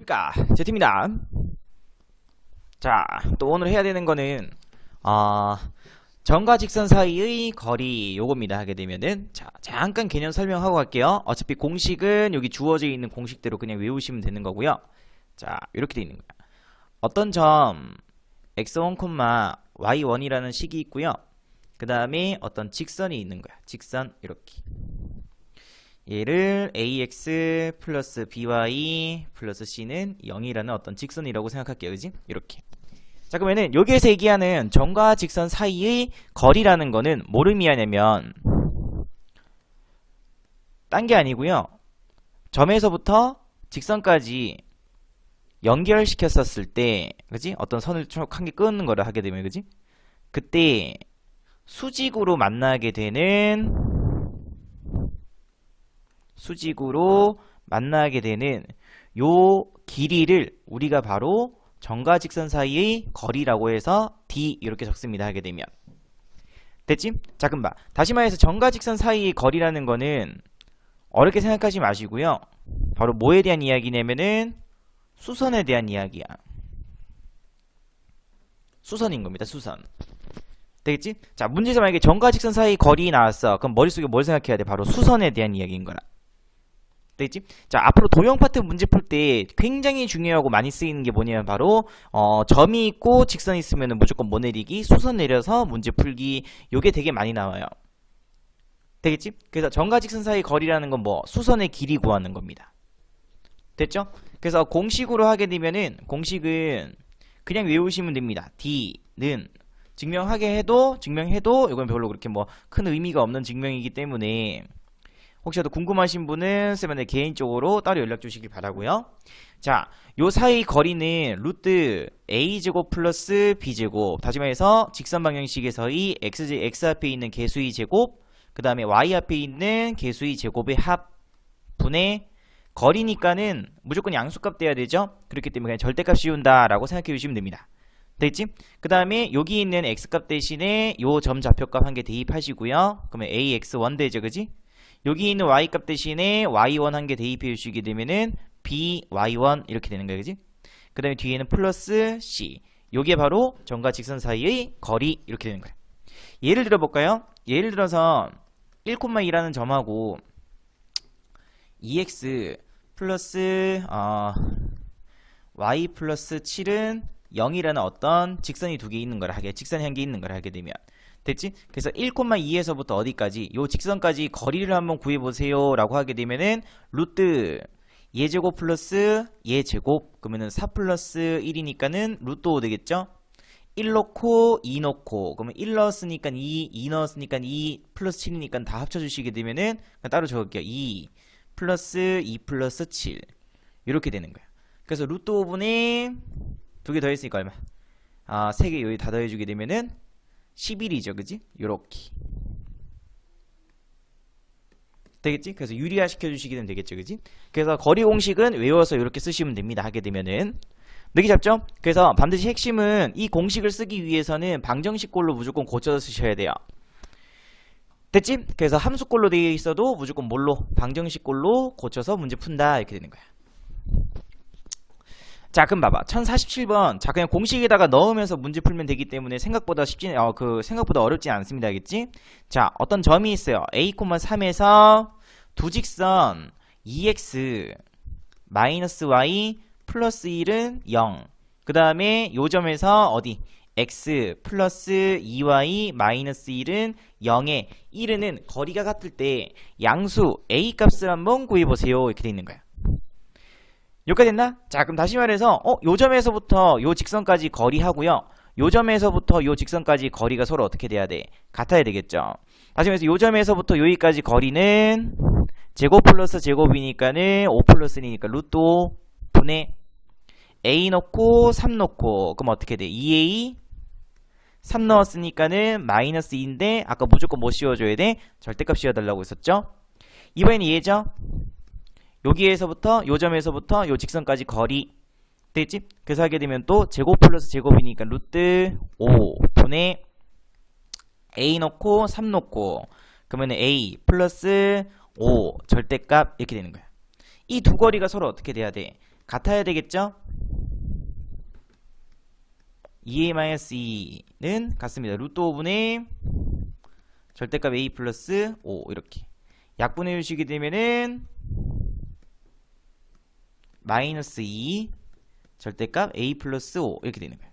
안녕하십니까, 제트입니다. 자, 또 오늘 해야 되는 거는 점과 직선 사이의 거리 요겁니다. 하게 되면은 자, 잠깐 개념 설명하고 갈게요. 어차피 공식은 여기 주어져 있는 공식대로 그냥 외우시면 되는 거고요. 자, 이렇게 돼 있는 거야. 어떤 점 x1, y1이라는 식이 있고요. 그 다음에 어떤 직선이 있는 거야. 직선 이렇게. 얘를 ax 플러스 by 플러스 c는 0이라는 어떤 직선이라고 생각할게요. 그지? 이렇게. 자, 그러면은 여기에서 얘기하는 점과 직선 사이의 거리라는 거는 뭐를 의미하냐면 딴 게 아니고요. 점에서부터 직선까지 연결시켰었을 때, 그지? 어떤 선을 쭉 한 개 끊는 거를 하게 되면, 그지? 그때 수직으로 만나게 되는 요 길이를 우리가 바로 점과 직선 사이의 거리라고 해서 d 이렇게 적습니다. 하게 되면 됐지? 자, 그럼 봐. 다시 말해서 점과 직선 사이의 거리라는 거는 어렵게 생각하지 마시고요. 바로 뭐에 대한 이야기냐면은 수선에 대한 이야기야. 수선인 겁니다. 수선. 되겠지? 자, 문제에서 만약에 점과 직선 사이의 거리 나왔어. 그럼 머릿속에 뭘 생각해야 돼? 바로 수선에 대한 이야기인 거라. 되겠지? 자, 앞으로 도형 파트 문제 풀 때 굉장히 중요하고 많이 쓰이는 게 뭐냐면 바로 점이 있고 직선이 있으면 무조건 뭐 내리기, 수선 내려서 문제 풀기, 요게 되게 많이 나와요. 되겠지? 그래서 점과 직선 사이 거리라는 건 뭐 수선의 길이 구하는 겁니다. 됐죠? 그래서 공식으로 하게 되면은 공식은 그냥 외우시면 됩니다. d는 증명해도 이건 별로 그렇게 뭐 큰 의미가 없는 증명이기 때문에 혹시라도 궁금하신 분은 쌤한테 개인적으로 따로 연락 주시길 바라고요. 자, 요 사이 거리는 루트 a제곱 플러스 b제곱, 다시 말해서 직선 방정식에서의 x 앞에 있는 개수의 제곱, 그 다음에 y 앞에 있는 개수의 제곱의 합 분의 거리니까는 무조건 양수값 돼야 되죠. 그렇기 때문에 그냥 절대값 씌운다 라고 생각해 주시면 됩니다. 됐지? 그 다음에 여기 있는 x값 대신에 요 점 좌표값 한 개 대입하시고요. 그러면 ax1 되죠, 그지? 여기 있는 y값 대신에 y1 한 개 대입해 주시게 되면은 by1 이렇게 되는 거예요, 그지? 그 다음에 뒤에는 플러스 c. 요게 바로 점과 직선 사이의 거리 이렇게 되는 거예요. 예를 들어 볼까요? 예를 들어서 1,2라는 점하고 2x 플러스 y 플러스 7은 0이라는 어떤 직선이 두 개 있는 걸 하게, 직선이 한 개 있는 걸 하게 되면 됐지? 그래서 1,2에서부터 어디까지 요 직선까지 거리를 한번 구해보세요 라고 하게 되면은 루트 예제곱 플러스 예제곱, 그러면은 4 플러스 1이니까는 루트 5 되겠죠? 1 넣고 2 넣고, 그러면 1 넣었으니까 2 넣었으니까 2 플러스 7이니까 다 합쳐주시게 되면은 따로 적을게요. 2 플러스 2 플러스 7 이렇게 되는 거야. 그래서 루트 5분의 두 개 더했으니까 얼마? 3개 여기 다 더해주게 되면은 11이죠, 그지? 요렇게 되겠지? 그래서 유리화 시켜주시기는 되겠죠, 그지? 그래서 거리 공식은 외워서 이렇게 쓰시면 됩니다. 하게 되면은 느낌 잡죠? 그래서 반드시 핵심은 이 공식을 쓰기 위해서는 방정식꼴로 무조건 고쳐서 쓰셔야 돼요. 됐지? 그래서 함수꼴로 되어 있어도 무조건 뭘로? 방정식꼴로 고쳐서 문제 푼다 이렇게 되는 거야. 자, 그럼 봐봐. 1047번. 자, 그냥 공식에다가 넣으면서 문제 풀면 되기 때문에 생각보다 생각보다 어렵지 않습니다. 알겠지? 자, 어떤 점이 있어요. a,3에서 두 직선 2x 마이너스 y 플러스 1은 0. 그 다음에 요 점에서 어디? x 플러스 2y 마이너스 1은 0에 1은 거리가 같을 때 양수 a 값을 한번 구해보세요. 이렇게 돼 있는 거야. 여기까지 됐나? 자, 그럼 다시 말해서 요 점에서부터 요 직선까지 거리하고요. 요 점에서부터 요 직선까지 거리가 서로 어떻게 돼야 돼? 같아야 되겠죠. 다시 말해서 요 점에서부터 여기까지 거리는 제곱 플러스 제곱이니까는 5 플러스 1이니까 루트 5 분의 a 넣고 3 넣고, 그럼 어떻게 돼? 2a 3 넣었으니까는 마이너스 2인데 아까 무조건 뭐 씌워줘야 돼? 절대값 씌워달라고 했었죠? 이번에는 얘죠? 여기에서부터 요 점에서부터 요 직선까지 거리 되겠지? 그래서 하게 되면 또 제곱 플러스 제곱이니까 루트 5 분의 a 넣고 3 넣고, 그러면 a 플러스 5 절대값 이렇게 되는 거야. 이 두 거리가 서로 어떻게 돼야 돼? 같아야 되겠죠? 2a-2는 같습니다. 루트 5분의 절대값 a 플러스 5 이렇게 약분해 주시게 되면은 마이너스 2 절대값 a 플러스 5 이렇게 되는 거예요.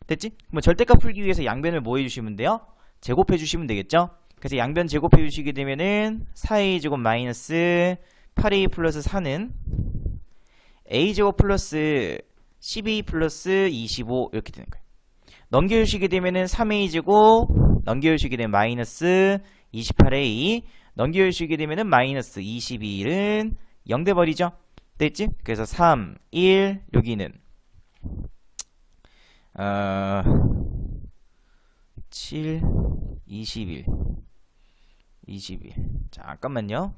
됐지? 그럼 절대값 풀기 위해서 양변을 뭐 해주시면 돼요? 제곱해 주시면 되겠죠? 그래서 양변 제곱해 주시게 되면은 4a 제곱 마이너스 8a 플러스 4는 a 제곱 플러스 12 플러스 25 이렇게 되는 거예요. 넘겨주시게 되면은 3a 제곱 넘겨주시게 되면 마이너스 28a 넘겨주시게 되면은 마이너스 22는 0 돼버리죠? 됐지? 그래서 3, 1 여기는 7, 21 자 잠깐만요.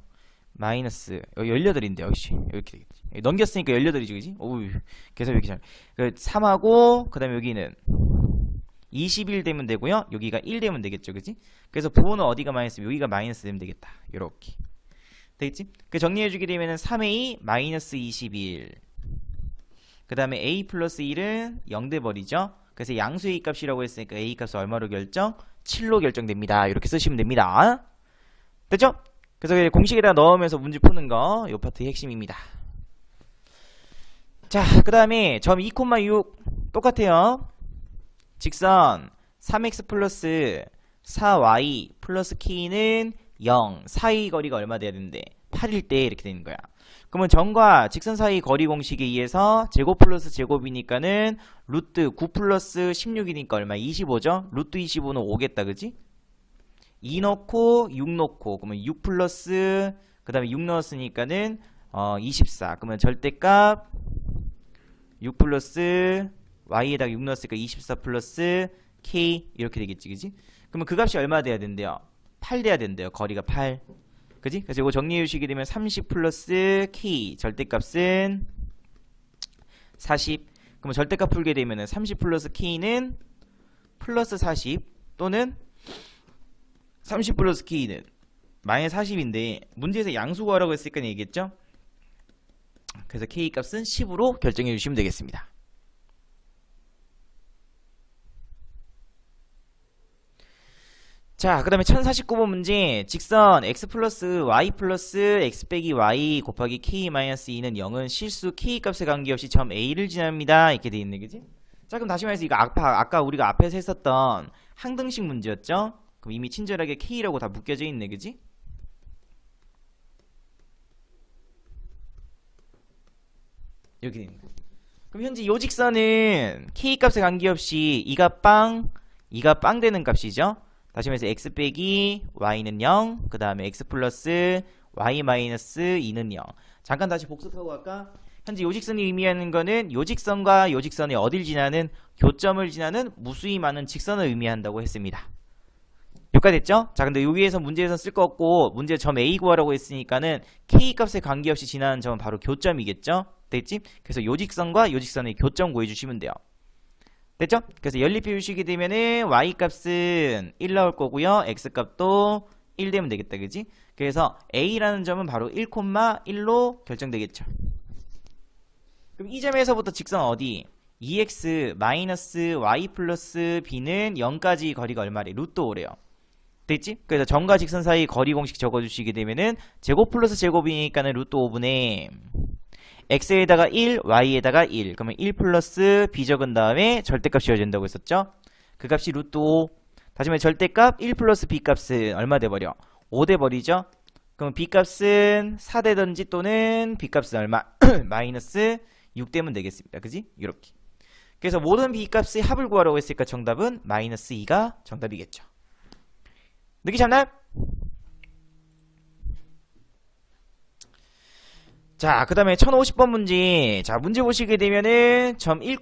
마이너스 여기 18인데 역시 이렇게 되겠지. 넘겼으니까 18이지 그지? 오우 계산 왜 이렇게 잘. 그 3하고 그 다음에 여기는 21 되면 되고요. 여기가 1 되면 되겠죠 그지? 그래서 부호는 어디가 마이너스 여기가 마이너스 되면 되겠다. 요렇게 되겠지? 그 정리해주게 되면은 3a 마이너스 21 그 다음에 a 플러스 1은 0 돼버리죠. 그래서 양수의 a 값이라고 했으니까 a 값은 얼마로 결정? 7로 결정됩니다. 이렇게 쓰시면 됩니다. 됐죠? 그래서 공식에다 넣으면서 문제 푸는 거 요 파트의 핵심입니다. 자, 그 다음에 점 2,6 똑같아요. 직선 3x 플러스 4y 플러스 k는 0 사이 거리가 얼마 돼야 되는데 8일 때 이렇게 되는 거야. 그러면 점과 직선 사이 거리 공식에 의해서 제곱 플러스 제곱이니까는 루트 9 플러스 16이니까 얼마? 25죠? 루트 25는 5겠다 그지? 2 넣고 6 넣고 그러면 6 플러스 그 다음에 6 넣었으니까는 24 그러면 절대값 6 플러스 y에다가 6 넣었으니까 24 플러스 k 이렇게 되겠지 그지? 그러면 그 값이 얼마 돼야 된대요? 8 돼야 된대요. 거리가 8 그지? 그래서 이거 정리해 주시게 되면 30 플러스 k 절대값은 40 그러면 절대값 풀게 되면은 30 플러스 k는 플러스 40 또는 30 플러스 k는 마이너스 40인데 문제에서 양수 구하라고 했으니까 얘기했죠? 그래서 k 값은 10으로 결정해 주시면 되겠습니다. 자, 그 다음에 1049번 문제 직선 x 플러스 y 플러스 x 빼기 y 곱하기 k 마이너스 2는 0은 실수 k 값에 관계없이 점 a를 지납니다. 이렇게 돼 있네 그지? 자 그럼 다시 말해서 이거 아까 우리가 앞에서 했었던 항등식 문제였죠? 그럼 이미 친절하게 k라고 다 묶여져 있네 그지? 이렇게 되는 거야. 그럼 현재 요 직선은 k 값에 관계없이 2가 빵 되는 값이죠? 다시 말해서 x 빼기 y는 0, 그 다음에 x 플러스 y 마이너스 2는 0. 잠깐 다시 복습하고 갈까? 현재 요직선이 의미하는 거는 요직선과 요직선이 어딜 지나는 교점을 지나는 무수히 많은 직선을 의미한다고 했습니다. 여기까지 됐죠? 자 근데 여기에서 문제에서 쓸 거 없고 문제 점 A 구하라고 했으니까는 k 값에 관계없이 지나는 점은 바로 교점이겠죠? 됐지? 그래서 요직선과 요직선의 교점 구해주시면 돼요. 됐죠? 그래서 연립해 주시게 되면은 y 값은 1 나올 거고요. x 값도 1 되면 되겠다. 그지? 그래서 a라는 점은 바로 1,1로 결정되겠죠. 그럼 이 점에서부터 직선 어디? 2x 마이너스 y 플러스 b는 0까지 거리가 얼마래? 루트 5래요. 됐지? 그래서 점과 직선 사이 거리 공식 적어주시게 되면은 제곱 플러스 제곱이니까는 루트 5분의 x에다가 1, y에다가 1 그러면 1 플러스 b 적은 다음에 절대값 씌워진다고 했었죠? 그 값이 루트 5 다시 말해 절대값 1 플러스 b 값은 얼마 돼버려? 5 돼버리죠? 그럼 b 값은 4 되던지 또는 b 값은 얼마? 마이너스 6 되면 되겠습니다. 그지? 이렇게 그래서 모든 b 값의 합을 구하라고 했으니까 정답은 마이너스 2가 정답이겠죠. 느끼 잡나요? 자, 그 다음에 1050번 문제. 자, 문제 보시게 되면은 점 1,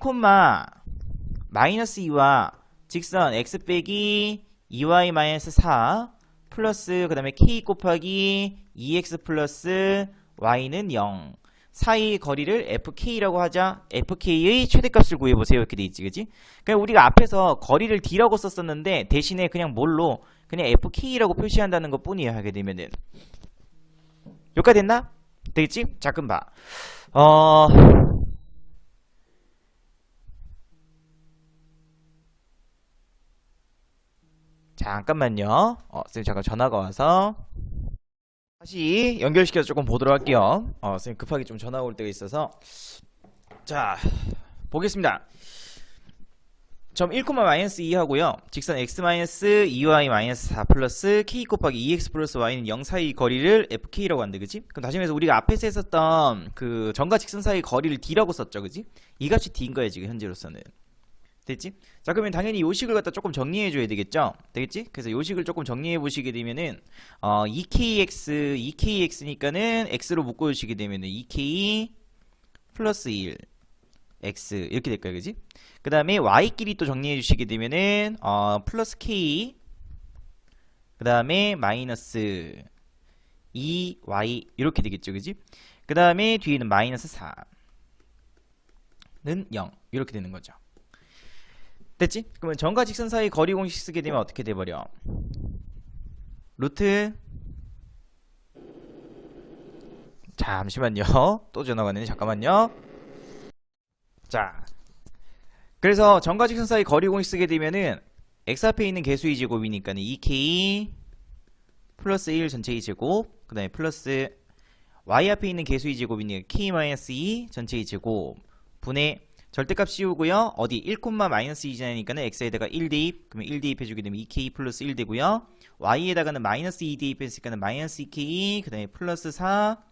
마이너스 2와 직선 x 빼기 2y 마이너스 4 플러스 그 다음에 k 곱하기 2x 플러스 y는 0 사이 거리를 fk라고 하자. fk의 최대값을 구해보세요. 이렇게 돼있지 그지? 그냥 우리가 앞에서 거리를 d라고 썼었는데 대신에 그냥 뭘로 그냥 fk라고 표시한다는 것 뿐이에요. 하게 되면은 여기까지 됐나? 되겠지? 자, 그럼 봐. 잠깐만요. 선생님 잠깐 전화가 와서 다시 연결시켜서 조금 보도록 할게요. 선생님 급하게 좀 전화가 올 때가 있어서. 자, 보겠습니다. 점 1, 마이너스 2 하고요. 직선 x 마이너스 2y 마이너스 4 플러스 k 곱하기 2x 플러스 y는 0 사이 거리를 fk라고 한대, 그지? 그럼 다시 말해서 우리가 앞에서 했었던 그 점과 직선 사이 거리를 d라고 썼죠, 그지? 이 값이 d인 거야 지금 현재로서는. 됐지? 자, 그러면 당연히 요 식을 갖다 조금 정리해 줘야 되겠죠? 되겠지? 그래서 요 식을 조금 정리해 보시게 되면은 2kx니까는 x로 묶어 주시게 되면은 2k 플러스 1 x 이렇게 될 거야, 그지? 그 다음에 y끼리 또 정리해 주시게 되면은 플러스 k 그 다음에 마이너스 2y 이렇게 되겠죠, 그지? 그 다음에 뒤에는 마이너스 4는 0 이렇게 되는 거죠. 됐지? 그러면 점과 직선 사이 거리 공식 쓰게 되면 어떻게 돼버려? 루트 잠시만요. 또 전화가 왔네. 잠깐만요. 자, 그래서 점과 직선 사이 거리 공식 쓰게 되면은 x 앞에 있는 개수의 제곱이니까 2k 플러스 1 전체의 제곱, 그 다음에 플러스 y 앞에 있는 개수의 제곱이니까 k-2 전체의 제곱 분의 절대값 씌우고요. 어디 1, 마이너스 2 지나니까는 x에다가 1 대입, 그러면 1 대입해주게 되면 2k 플러스 1 되고요. y에다가는 마이너스 2 대입했으니까는 마이너스 2k, 그 다음에 플러스 4,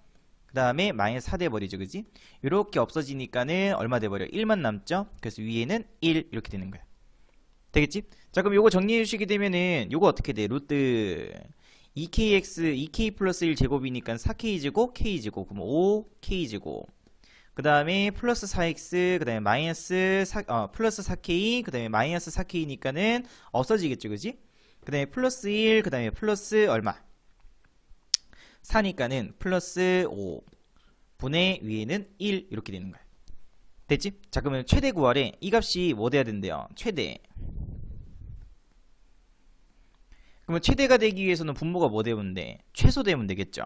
그 다음에 마이너스 4 돼버리죠, 그지? 이렇게 없어지니까는 얼마 돼버려? 1만 남죠? 그래서 위에는 1 이렇게 되는 거야. 되겠지? 자, 그럼 요거 정리해 주시게 되면은 요거 어떻게 돼? 루트 2k 플러스 1 제곱이니까 4k 제곱, k 제곱, 그럼 5k 제곱. 그 다음에 플러스 4x, 그 다음에 마이너스 플러스 4k, 그 다음에 마이너스 4k니까는 없어지겠죠, 그지? 그 다음에 플러스 1, 그 다음에 플러스 얼마? 4니까는 플러스 5 분의 위에는 1 이렇게 되는 거야. 됐지? 자, 그러면 최대 구하래. 이 값이 뭐 돼야 된대요? 최대. 그러면 최대가 되기 위해서는 분모가 뭐 되면 돼? 최소 되면 되겠죠?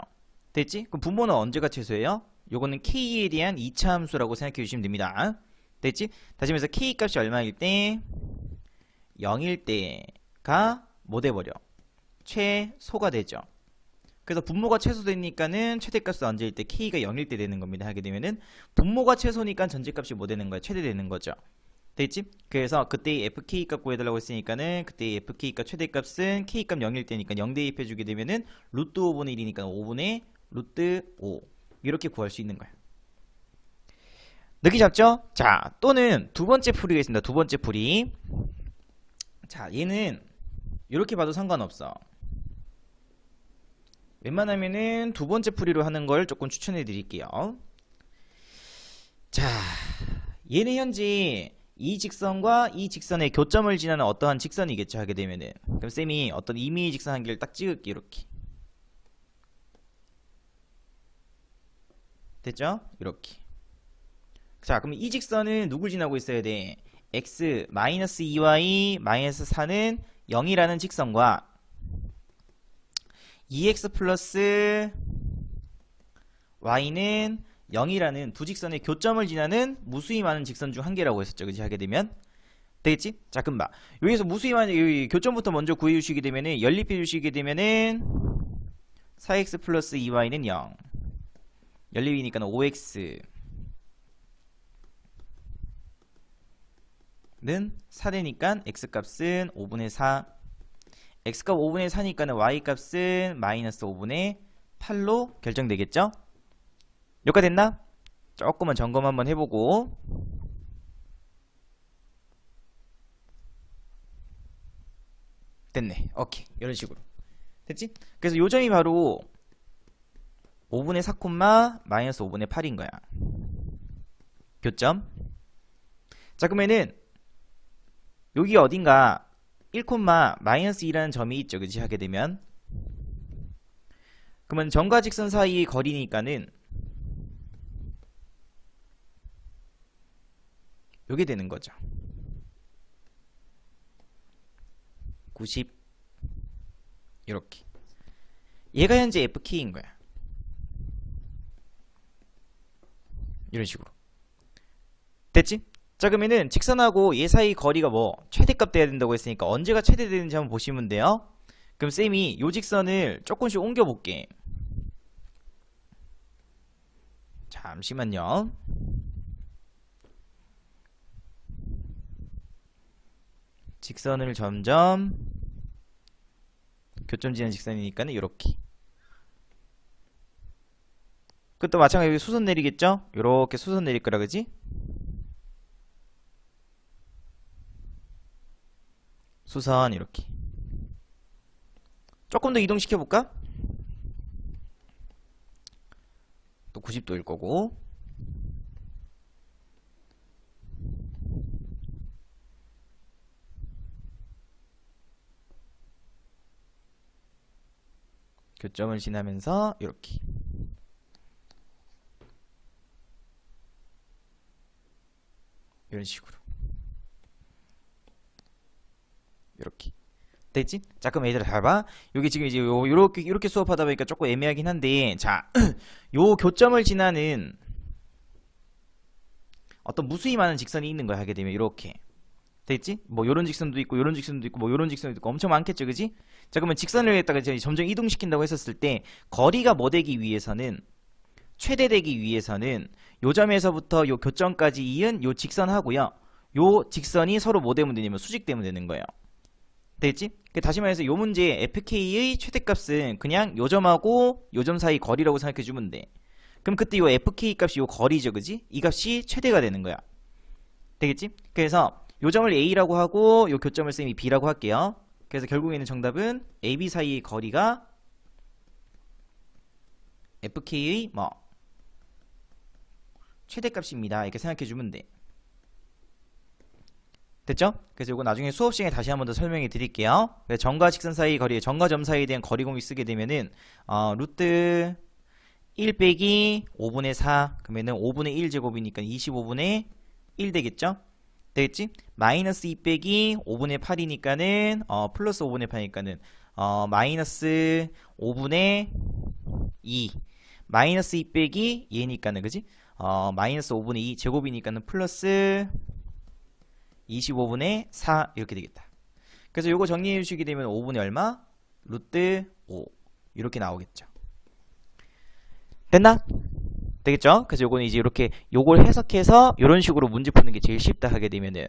됐지? 그럼 분모는 언제가 최소예요? 요거는 k에 대한 2차 함수라고 생각해 주시면 됩니다. 됐지? 다시 말해서 k 값이 얼마일 때? 0일 때가 뭐 돼버려? 최소가 되죠. 그래서 분모가 최소되니까는 최대값은 언제일 때? k가 0일 때 되는 겁니다. 하게 되면은 분모가 최소니까 전체값이 뭐 되는 거야? 최대 되는 거죠. 됐지? 그래서 그때의 fk 값 구해달라고 했으니까는 그때의 fk 값 최대값은 k 값 0일 때니까 0 대입해주게 되면은 루트 5분의 1이니까 5분의 루트 5 이렇게 구할 수 있는 거야. 느낌 잡죠? 자, 또는 두 번째 풀이가 있습니다. 두 번째 풀이. 자, 얘는 이렇게 봐도 상관없어. 웬만하면은 두 번째 풀이로 하는 걸 조금 추천해 드릴게요. 자, 얘는 현재 이 직선과 이 직선의 교점을 지나는 어떠한 직선이겠죠, 하게 되면은. 그럼 쌤이 어떤 임의의 직선 한 개를 딱 찍을게, 이렇게. 됐죠? 이렇게. 자, 그럼 이 직선은 누굴 지나고 있어야 돼? x 마이너스 2y 마이너스 4는 0이라는 직선과 2x 플러스 y는 0이라는 두 직선의 교점을 지나는 무수히 많은 직선 중 한 개라고 했었죠, 그지? 하게 되면 되겠지? 자, 그럼 봐. 여기서 무수히 많은 여기 교점부터 먼저 구해 주시게 되면은 연립해 주시게 되면은 4x 플러스 2y는 0. 연립이니까 5x 는 4되니까 x값은 5분의 4, x값 5분의 4니까는 y값은 마이너스 5분의 8로 결정되겠죠? 여기까지 됐나? 조금만 점검 한번 해보고. 됐네. 오케이. 이런 식으로 됐지? 그래서 요점이 바로 5분의 4, 마이너스 5분의 8인 거야. 교점. 자, 그러면은 여기 어딘가 1, 마이너스 2라는 점이 있죠, 그지? 하게 되면 그러면 점과 직선 사이의 거리니까는 요게 되는 거죠. 90 이렇게. 얘가 현재 fk인 거야. 이런 식으로. 됐지? 자, 그러면은 직선하고 얘 사이 거리가 뭐 최대값 돼야 된다고 했으니까 언제가 최대되는지 한번 보시면 돼요. 그럼 쌤이 요 직선을 조금씩 옮겨 볼게. 잠시만요. 직선을 점점 교점 지는 직선이니까는 요렇게. 그것도 마찬가지로 수선 내리겠죠? 요렇게 수선 내릴 거라 그지? 수선 이렇게. 조금 더 이동시켜 볼까? 또 90도일 거고. 교점을 지나면서 이렇게. 이런 식으로. 이렇게. 됐지? 자, 그럼 얘들아 잘 봐. 여기 지금 이제 요렇게 수업하다 보니까 조금 애매하긴 한데, 자, 요 교점을 지나는 어떤 무수히 많은 직선이 있는 거야, 하게 되면 이렇게. 됐지? 뭐 요런 직선도 있고 요런 직선도 있고 뭐 요런 직선도 있고 엄청 많겠죠, 그지? 자, 그러면 직선을 갖다가 이제 점점 이동시킨다고 했었을 때 거리가 뭐 되기 위해서는, 최대되기 위해서는 요 점에서부터 요 교점까지 이은 요 직선하고요, 요 직선이 서로 뭐 되면 되냐면 수직되면 되는 거예요. 됐지? 다시 말해서 요 문제의 fk의 최대값은 그냥 요 점하고 요 점 사이 거리라고 생각해 주면 돼. 그럼 그때 요 fk 값이 요 거리죠, 그지? 이 값이 최대가 되는 거야. 되겠지? 그래서 요 점을 a라고 하고 요 교점을 쌤이 b라고 할게요. 그래서 결국에는 정답은 ab 사이의 거리가 fk의 뭐 최대값입니다. 이렇게 생각해 주면 돼. 됐죠? 그래서 이거 나중에 수업 시간에 다시 한 번 더 설명해 드릴게요. 점과 직선 사이 거리, 점과 점 사이에 대한 거리 공식 쓰게 되면은 루트 1 빼기 5분의 4, 그러면은 5분의 1 제곱이니까 25분의 1 되겠죠? 되겠지? 마이너스 2 빼기 5분의 8이니까는 플러스 5분의 8이니까는 마이너스 5분의 2, 마이너스 2 빼기 얘니까는, 그지? 마이너스 5분의 2 제곱이니까는 플러스 25분의 4 이렇게 되겠다. 그래서 요거 정리해 주시게 되면 5분의 얼마? 루트 5 이렇게 나오겠죠. 됐나? 되겠죠? 그래서 요거는 이제 이렇게 요걸 해석해서 이런 식으로 문제 푸는 게 제일 쉽다 하게 되면은,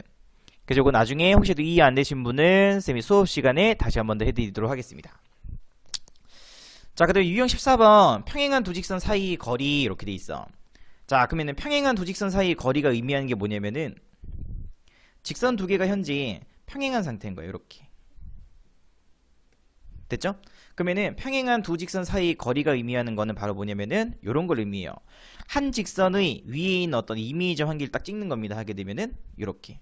그래서 요거 나중에 혹시도 이해 안 되신 분은 쌤이 수업 시간에 다시 한 번 더 해드리도록 하겠습니다. 자, 그다음 유형 14번 평행한 두 직선 사이 거리 이렇게 돼 있어. 자, 그러면은 평행한 두 직선 사이 거리가 의미하는 게 뭐냐면은 직선 두 개가 현재 평행한 상태인 거예요. 이렇게. 됐죠? 그러면은 평행한 두 직선 사이 거리가 의미하는 거는 바로 뭐냐면은 요런 걸 의미해요. 한 직선의 위에 있는 어떤 이미지 한계를 딱 찍는 겁니다. 하게 되면은 요렇게.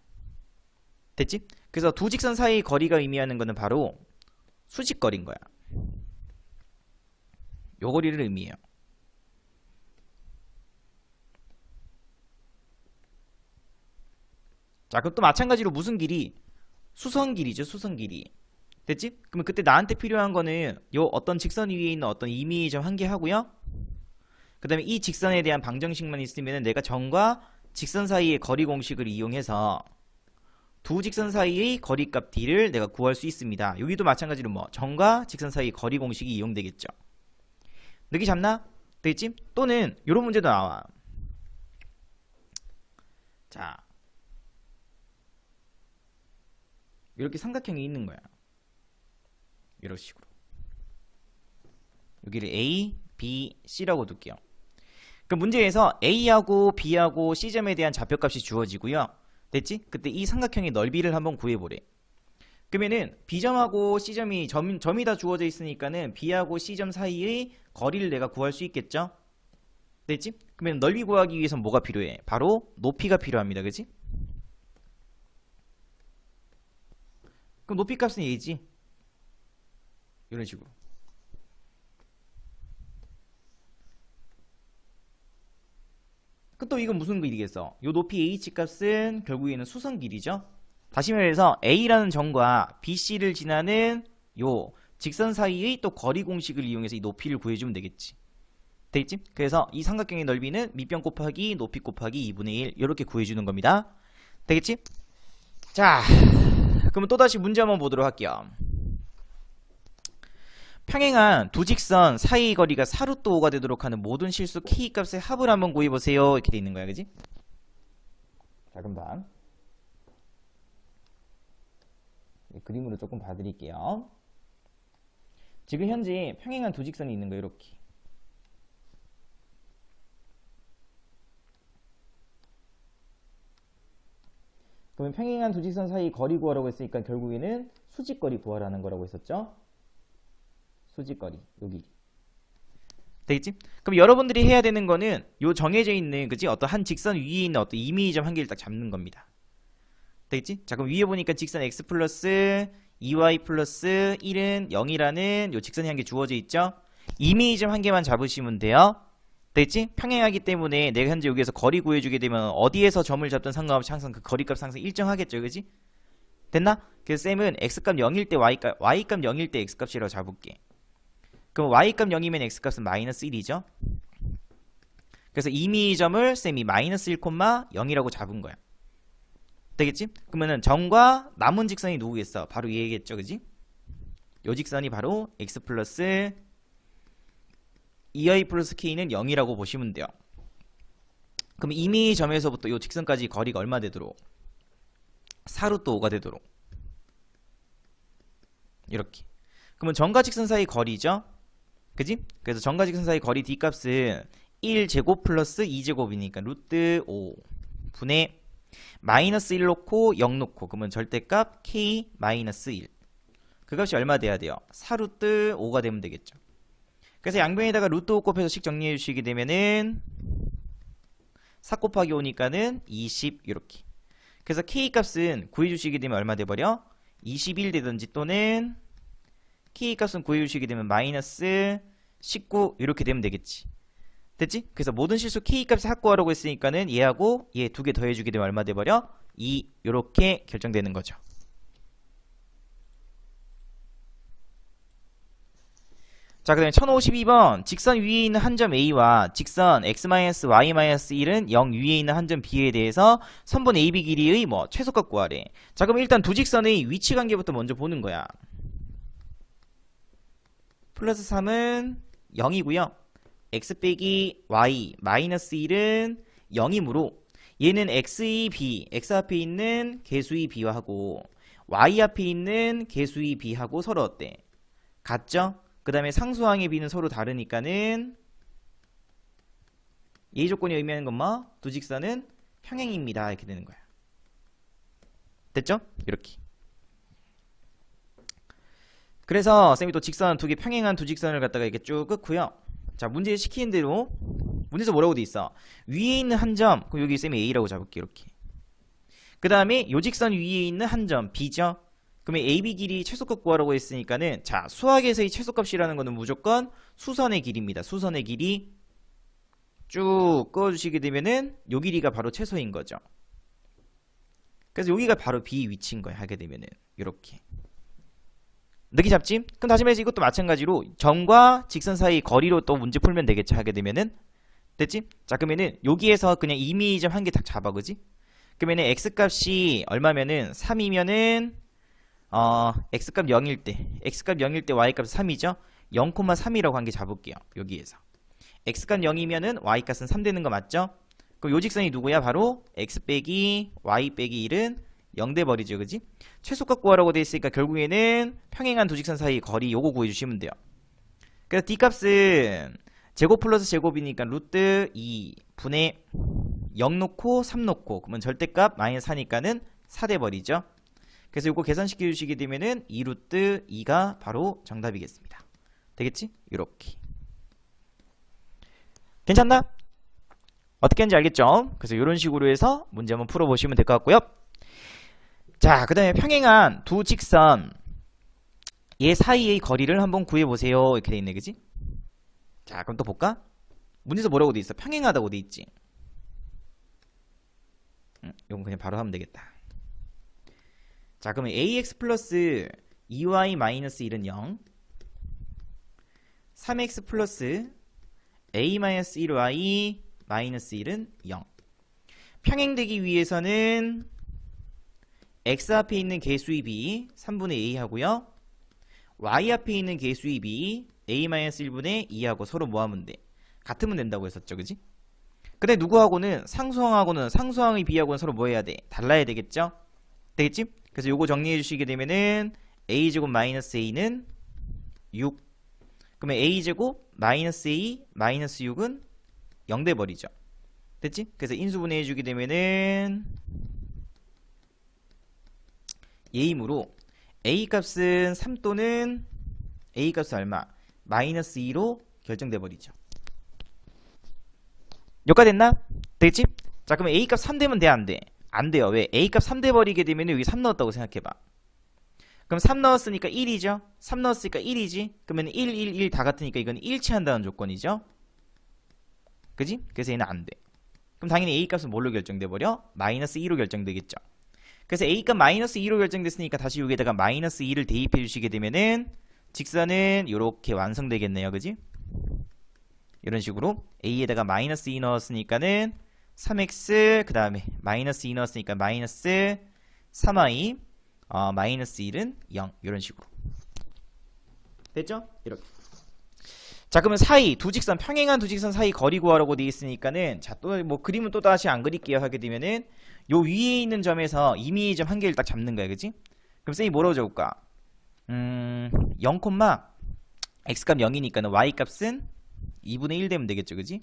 됐지? 그래서 두 직선 사이 거리가 의미하는 거는 바로 수직거리인 거야. 요 거리를 의미해요. 자, 그럼 또 마찬가지로 무슨 길이? 수선 길이죠, 수선 길이. 됐지? 그러면 그때 나한테 필요한 거는 요 어떤 직선 위에 있는 어떤 이미지 한계 하고요. 그 다음에 이 직선에 대한 방정식만 있으면 내가 점과 직선 사이의 거리 공식을 이용해서 두 직선 사이의 거리값 d를 내가 구할 수 있습니다. 여기도 마찬가지로 뭐 점과 직선 사이의 거리 공식이 이용되겠죠. 느낌 잡나? 되겠지? 또는 요런 문제도 나와. 자, 이렇게 삼각형이 있는 거야. 이런 식으로. 여기를 A, B, C라고 둘게요. 그 문제에서 A하고 B하고 C점에 대한 좌표값이 주어지고요. 됐지? 그때 이 삼각형의 넓이를 한번 구해보래. 그러면은 B점하고 C점이 점이 다 주어져 있으니까는 B하고 C점 사이의 거리를 내가 구할 수 있겠죠? 됐지? 그러면 넓이 구하기 위해서는 뭐가 필요해? 바로 높이가 필요합니다. 그치? 그럼 높이 값은 얘지. 이런 식으로. 그럼 또 이건 무슨 길이겠어? 요 높이 h 값은 결국에는 수선 길이죠. 다시 말해서 A라는 점과 BC를 지나는 요 직선 사이의 또 거리 공식을 이용해서 이 높이를 구해주면 되겠지. 되겠지? 그래서 이 삼각형의 넓이는 밑변 곱하기 높이 곱하기 2분의 1 이렇게 구해주는 겁니다. 되겠지? 자, 그러면 또다시 문제 한번 보도록 할게요. 평행한 두 직선 사이 거리가 4루트 5가 되도록 하는 모든 실수 k 값의 합을 한번 구해보세요. 이렇게 돼 있는 거야, 그지? 자, 그럼 다음 그림으로 조금 봐드릴게요. 지금 현재 평행한 두 직선이 있는 거예요, 이렇게. 그러면 평행한 두 직선 사이 거리 구하라고 했으니까 결국에는 수직거리 구하라는 거라고 했었죠. 수직거리, 여기. 되겠지? 그럼 여러분들이 해야 되는 거는 요 정해져 있는, 그지? 어떤 한 직선 위에 있는 어떤 이미지점 한 개를 딱 잡는 겁니다. 되겠지? 자, 그럼 위에 보니까 직선 x 플러스 2y 플러스 1은 0이라는 요 직선이 한 개 주어져 있죠? 이미지점 한 개만 잡으시면 돼요. 되겠지? 평행하기 때문에 내가 현재 여기에서 거리 구해주게 되면 어디에서 점을 잡든 상관없이 항상 그 거리값 항상 일정하겠죠, 그지? 됐나? 그래서 쌤은 x값 0일 때 y값 0일 때 x값이라고 잡을게. 그럼 y값 0이면 x값은 마이너스 1이죠? 그래서 이미점을 쌤이 마이너스 1, 0이라고 잡은 거야. 되겠지? 그러면은 점과 남은 직선이 누구겠어? 바로 얘겠죠, 그지? 요 직선이 바로 x 플러스 2y 플러스 k는 0이라고 보시면 돼요. 그럼 이미점에서부터 요 직선까지 거리가 얼마 되도록? 4루트 5가 되도록. 이렇게. 그러면 점과 직선 사이 거리죠? 그지? 그래서 점과 직선 사이 거리 d값은 1제곱 플러스 2제곱이니까 루트 5 분의 마이너스 1 놓고 0 놓고 그러면 절대값 k 마이너스 1. 그 값이 얼마 돼야 돼요? 4루트 5가 되면 되겠죠. 그래서 양변에다가 루트 5 곱해서 식 정리해 주시게 되면은 4 곱하기 5니까는 20 이렇게. 그래서 k 값은 구해 주시게 되면 얼마 돼 버려? 21 되든지 또는 k 값은 구해 주시게 되면 마이너스 19 이렇게 되면 되겠지. 됐지? 그래서 모든 실수 k 값을 확보하라고 했으니까는 얘하고 얘 두 개 더해 주게 되면 얼마 돼 버려? 2 이렇게 결정되는 거죠. 자, 그 다음에 1052번 직선 위에 있는 한 점 A와 직선 x-y-1은 0 위에 있는 한 점 B에 대해서 선분 AB 길이의 최소값 구하래. 자, 그럼 일단 두 직선의 위치 관계부터 먼저 보는 거야. 플러스 3은 0이고요. x 빼기 y 마이너스 1은 0이므로 얘는 x의 b, x 앞에 있는 개수의 b와 하고 y 앞에 있는 개수의 b하고 서로 어때? 같죠? 그 다음에 상수항의 b는 서로 다르니까는 예의 조건이 의미하는 건 뭐? 두 직선은 평행입니다. 이렇게 되는 거야. 됐죠? 이렇게. 그래서 쌤이 또 직선 두 개 평행한 두 직선을 갖다가 이렇게 쭉 긋고요. 자, 문제 시키는 대로 문제에서 뭐라고 돼 있어? 위에 있는 한 점, 그럼 여기 쌤이 A라고 잡을게 이렇게. 그 다음에 요 직선 위에 있는 한 점 B죠? 그러면 AB 길이 최소값 구하라고 했으니까는 자, 수학에서의 최소값이라는 거는 무조건 수선의 길이입니다. 수선의 길이 쭉 그어주시게 되면은 요 길이가 바로 최소인 거죠. 그래서 여기가 바로 B 위치인 거야. 하게 되면은 요렇게. 느낌 잡지? 그럼 다시 말해서 이것도 마찬가지로 점과 직선 사이 거리로 또 문제 풀면 되겠지. 하게 되면은 됐지? 자, 그러면은 여기에서 그냥 이미점 한 개 딱 잡아, 그지? 그러면은 x값이 얼마면은 3이면은 x값 0일 때 x값 0일 때 y값 3이죠? 0,3이라고 한 개 잡을게요. 여기에서 x값 0이면은 y값은 3 되는 거 맞죠? 그럼 요 직선이 누구야? 바로 x 빼기 y 빼기 1은 0 돼버리죠, 그지? 최소값 구하라고 돼 있으니까 결국에는 평행한 두 직선 사이 거리 요거 구해주시면 돼요. 그래서 d값은 제곱 플러스 제곱이니까 루트 2 분의 0 놓고 3 놓고 그러면 절대값 마이너스 4니까는 4 돼버리죠. 그래서 요거 계산시켜 주시게 되면은 2루트 2가 바로 정답이겠습니다. 되겠지? 요렇게. 괜찮나? 어떻게 하는지 알겠죠? 그래서 요런 식으로 해서 문제 한번 풀어보시면 될 것 같고요. 자, 그 다음에 평행한 두 직선 얘 사이의 거리를 한번 구해보세요. 이렇게 돼 있네, 그지? 자, 그럼 또 볼까? 문제에서 뭐라고 돼 있어? 평행하다고 돼 있지? 이건 그냥 바로 하면 되겠다. 자, 그러면 ax 플러스 2y 마이너스 1은 0 3x 플러스 a 마이너스 1y 마이너스 1은 0 평행되기 위해서는 x 앞에 있는 개수의 b 3분의 a 하고요. y 앞에 있는 개수의 b a-1분의 2하고 서로 뭐 하면 돼? 같으면 된다고 했었죠, 그지? 근데 누구하고는 상수항의 b하고는 서로 뭐 해야 돼? 달라야 되겠죠? 되겠지? 그래서 요거 정리해 주시게 되면은 a제곱 마이너스 a는 6. 그러면 a제곱 마이너스 a 마이너스 6은 0 돼버리죠. 됐지? 그래서 인수분해 해주게 되면은 예이므로 a 값은 3 또는 a 값은 얼마? 마이너스 2로 결정돼 버리죠. 여기까지 됐나? 되겠지? 자, 그러면 a 값 3 되면 돼, 안 돼? 안 돼요. 왜? a 값 3 돼 버리게 되면 여기 3 넣었다고 생각해봐. 그럼 3 넣었으니까 1이죠? 3 넣었으니까 1이지? 그러면 1, 1, 1 다 같으니까 이건 일치한다는 조건이죠? 그지? 그래서 얘는 안 돼. 그럼 당연히 a 값은 뭘로 결정돼 버려? 마이너스 2로 결정되겠죠. 그래서 a 값 마이너스 2로 결정됐으니까 다시 여기에다가 마이너스 2를 대입해 주시게 되면은 직선은 이렇게 완성되겠네요. 그지? 이런 식으로 a에다가 마이너스 2 넣었으니까는 3x 그 다음에 마이너스 2 넣었으니까 마이너스 3y 마이너스 1은 0 이런 식으로 됐죠? 이렇게. 자, 그러면 사이 두 직선 평행한 두 직선 사이 거리 구하라고 되어 있으니까는 자, 또 뭐 그림은 또 다시 안 그릴게요 하게 되면은 요 위에 있는 점에서 임의의 점 한 개를 딱 잡는 거야, 그지? 그럼 쌤이 뭐라고 적을까? 0, x값 0이니까는 y값은 2분의 1 되면 되겠죠, 그지?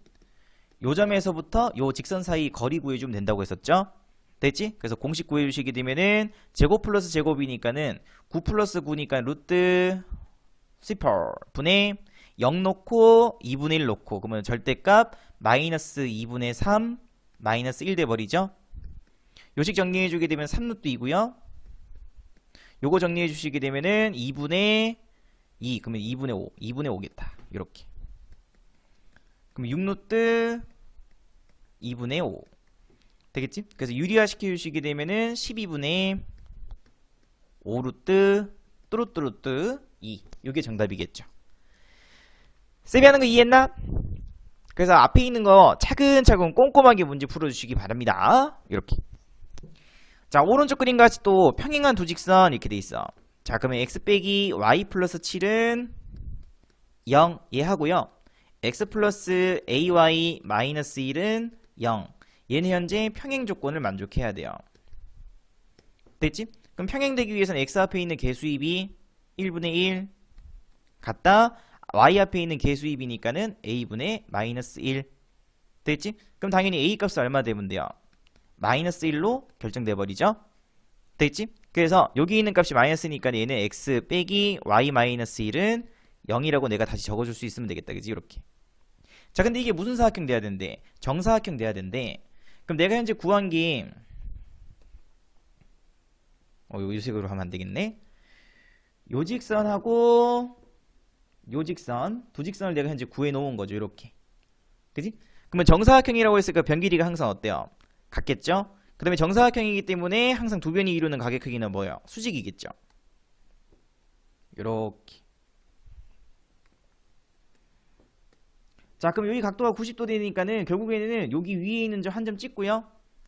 요 점에서부터 요 직선 사이 거리 구해주면 된다고 했었죠? 됐지? 그래서 공식 구해주시게 되면은 제곱 플러스 제곱이니까는 9 플러스 9니까 루트 18 분의 0 놓고 2분의 1 놓고 그러면 절대값 마이너스 2분의 3 마이너스 1 돼버리죠? 요식 정리해주게 되면 3루트 2고요. 요거 정리해주시게 되면은 2분의 2 그러면 2분의 5 2분의 5겠다. 이렇게. 그럼 6루트 2분의 5 되겠지? 그래서 유리화 시켜주시게 되면은 12분의 5루트 뚜루뚜루뚜 2 요게 정답이겠죠. 쌤이 하는 거 이해했나? 그래서 앞에 있는 거 차근차근 꼼꼼하게 문제 풀어주시기 바랍니다. 이렇게. 자, 오른쪽 그림과 같이 또 평행한 두 직선 이렇게 돼 있어. 자, 그러면 x 빼기 y 플러스 7은 0 얘하고요. x 플러스 ay 마이너스 1은 0. 얘는 현재 평행 조건을 만족해야 돼요. 됐지? 그럼 평행되기 위해서는 x 앞에 있는 개수입이 1분의 1 같다. y 앞에 있는 개수입이니까는 a분의 마이너스 1 됐지? 그럼 당연히 a 값은 얼마 되면 돼요? 마이너스 1로 결정돼 버리죠? 됐지? 그래서 여기 있는 값이 마이너스니까 얘는 x 빼기 y 마이너스 1은 0이라고 내가 다시 적어줄 수 있으면 되겠다. 그지? 이렇게. 자, 근데 이게 무슨 사각형 돼야 된대? 정사각형 돼야 된대. 그럼 내가 현재 구한 게 요 식으로 하면 안 되겠네. 요 직선하고 요 직선, 두 직선을 내가 현재 구해 놓은 거죠. 이렇게. 그지? 그러면 정사각형이라고 했으니까 변 길이가 항상 어때요? 같겠죠? 그 다음에 정사각형이기 때문에 항상 두 변이 이루는 가격 크기는 뭐예요? 수직이겠죠. 요렇게. 자, 그럼 여기 각도가 90도 되니까는 결국에는 여기 위에 있는 점 한 점 찍고요.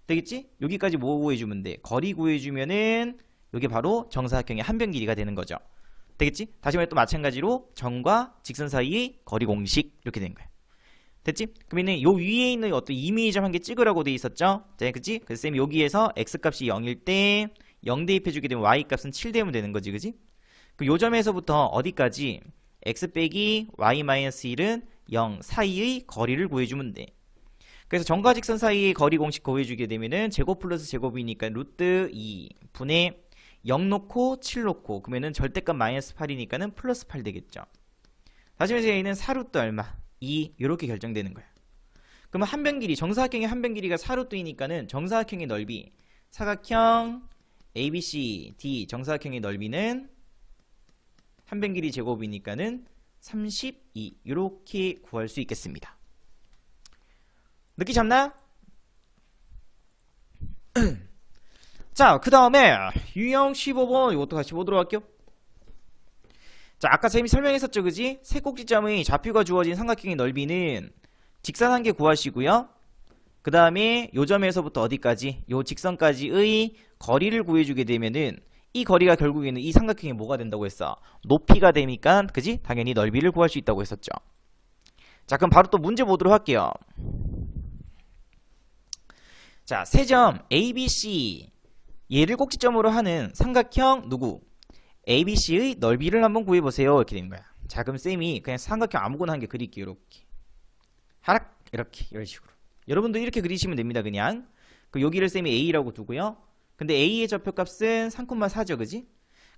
되겠지? 여기까지 뭐 구해주면 돼? 거리 구해주면은 이게 바로 정사각형의 한 변 길이가 되는 거죠. 되겠지? 다시 말해 또 마찬가지로 점과 직선 사이의 거리 공식 이렇게 되는 거예요. 됐지? 그러면은 요 위에 있는 어떤 임의의 점 한 개 찍으라고 돼 있었죠? 자, 그치? 그래서 쌤이 여기에서 x값이 0일 때 0 대입해주게 되면 y값은 7 되면 되는 거지, 그지? 그럼 요 점에서부터 어디까지? x 빼기 y-1은 0 사이의 거리를 구해주면 돼. 그래서 점과 직선 사이의 거리 공식 구해주게 되면은 제곱 플러스 제곱이니까 루트 2 분의 0 놓고 7 놓고 그러면은 절대값 마이너스 8이니까는 플러스 8 되겠죠. 다시 말해서 얘는 4루트 얼마? 2 이렇게 결정되는 거예요. 그러면 한 변 길이 정사각형의 한 변 길이가 4루트이니까는 정사각형의 넓이 사각형 ABCD 정사각형의 넓이는 한 변 길이 제곱이니까는 32 이렇게 구할 수 있겠습니다. 느끼 잡나? 자, 그 다음에 유형 15번 이것도 같이 보도록 할게요. 자, 아까 쌤이 설명했었죠, 그지? 세 꼭지점의 좌표가 주어진 삼각형의 넓이는 직선 한 개 구하시고요. 그 다음에 요 점에서부터 어디까지? 요 직선까지의 거리를 구해주게 되면은 이 거리가 결국에는 이 삼각형이 뭐가 된다고 했어? 높이가 되니까 그지? 당연히 넓이를 구할 수 있다고 했었죠. 자, 그럼 바로 또 문제 보도록 할게요. 자, 세 점 ABC 얘를 꼭지점으로 하는 삼각형 누구? ABC의 넓이를 한번 구해보세요. 이렇게 되는 거야. 자, 그럼 쌤이 그냥 삼각형 아무거나 한 개 그릴게요. 이렇게 하락 이렇게 이런 식으로. 여러분도 이렇게 그리시면 됩니다. 그냥 그 여기를 쌤이 A라고 두고요. 근데 A의 좌표값은 3,4죠. 그지?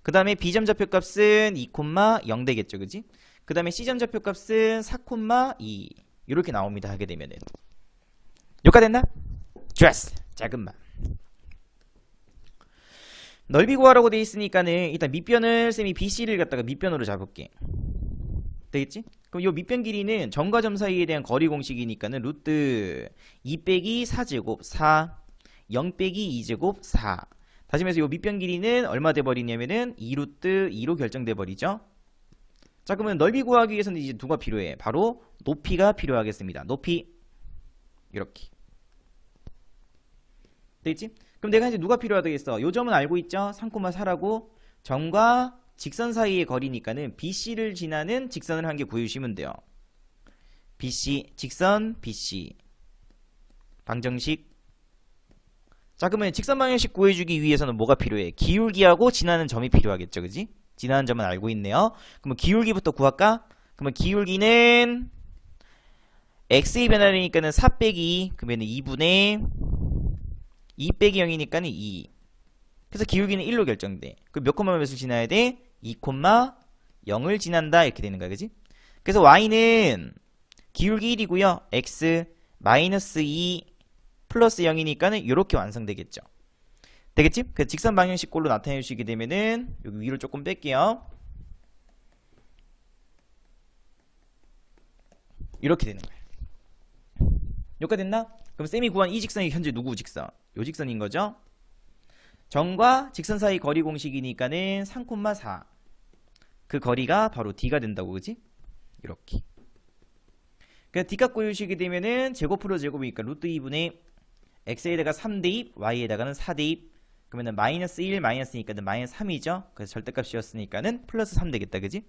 그 다음에 B점 좌표값은 2,0 되겠죠. 그지? 그 다음에 C점 좌표값은 4,2 이렇게 나옵니다. 하게 되면은 여기까지 됐나? 좋았어. 자, 금방 넓이 구하라고 돼 있으니까는 일단 밑변을 쌤이 BC를 갖다가 밑변으로 잡을게. 되겠지? 그럼 요 밑변 길이는 점과 점 사이에 대한 거리 공식이니까는 루트 2 빼기 4제곱 4 0 빼기 2제곱 4. 다시 말해서 요 밑변 길이는 얼마 돼버리냐면은 2루트 2로 결정돼 버리죠. 자, 그러면 넓이 구하기 위해서는 이제 누가 필요해? 바로 높이가 필요하겠습니다. 높이 이렇게 되겠지? 그럼 내가 이제 누가 필요하다겠어? 요 점은 알고 있죠? 3,4라고 점과 직선 사이의 거리니까는 BC를 지나는 직선을 한 개 구해주시면 돼요. BC 직선 BC 방정식. 자, 그러면 직선 방정식 구해주기 위해서는 뭐가 필요해? 기울기하고 지나는 점이 필요하겠죠. 그지? 지나는 점은 알고 있네요. 그러면 기울기부터 구할까? 그러면 기울기는 x의 변화니까는 4 빼기 그러면 2분의 2 빼기 0이니까는 2. 그래서 기울기는 1로 결정돼. 그 몇 콤마 몇을 지나야 돼? 2,0을 지난다. 이렇게 되는 거야. 그지? 그래서 y는 기울기 1이고요. x 마이너스 2 플러스 0이니까는 이렇게 완성되겠죠. 되겠지? 그 직선 방정식 꼴로 나타내 주시게 되면은 여기 위로 조금 뺄게요. 이렇게 되는 거예요. 여기까지 됐나? 그럼 쌤이 구한 이 직선이 현재 누구 직선? 요 직선인 거죠? 점과 직선 사이 거리 공식이니까는 3,4. 그 거리가 바로 D가 된다고. 그지? 이렇게. 그래서 D값 구해주시게 되면은 제곱으로 제곱이니까 루트 2분의 x에다가 3대입 y에다가는 4대입 그러면은 마이너스 1 마이너스니까는 마이너스 3이죠. 그래서 절대값이었으니까는 플러스 3 되겠다. 그지?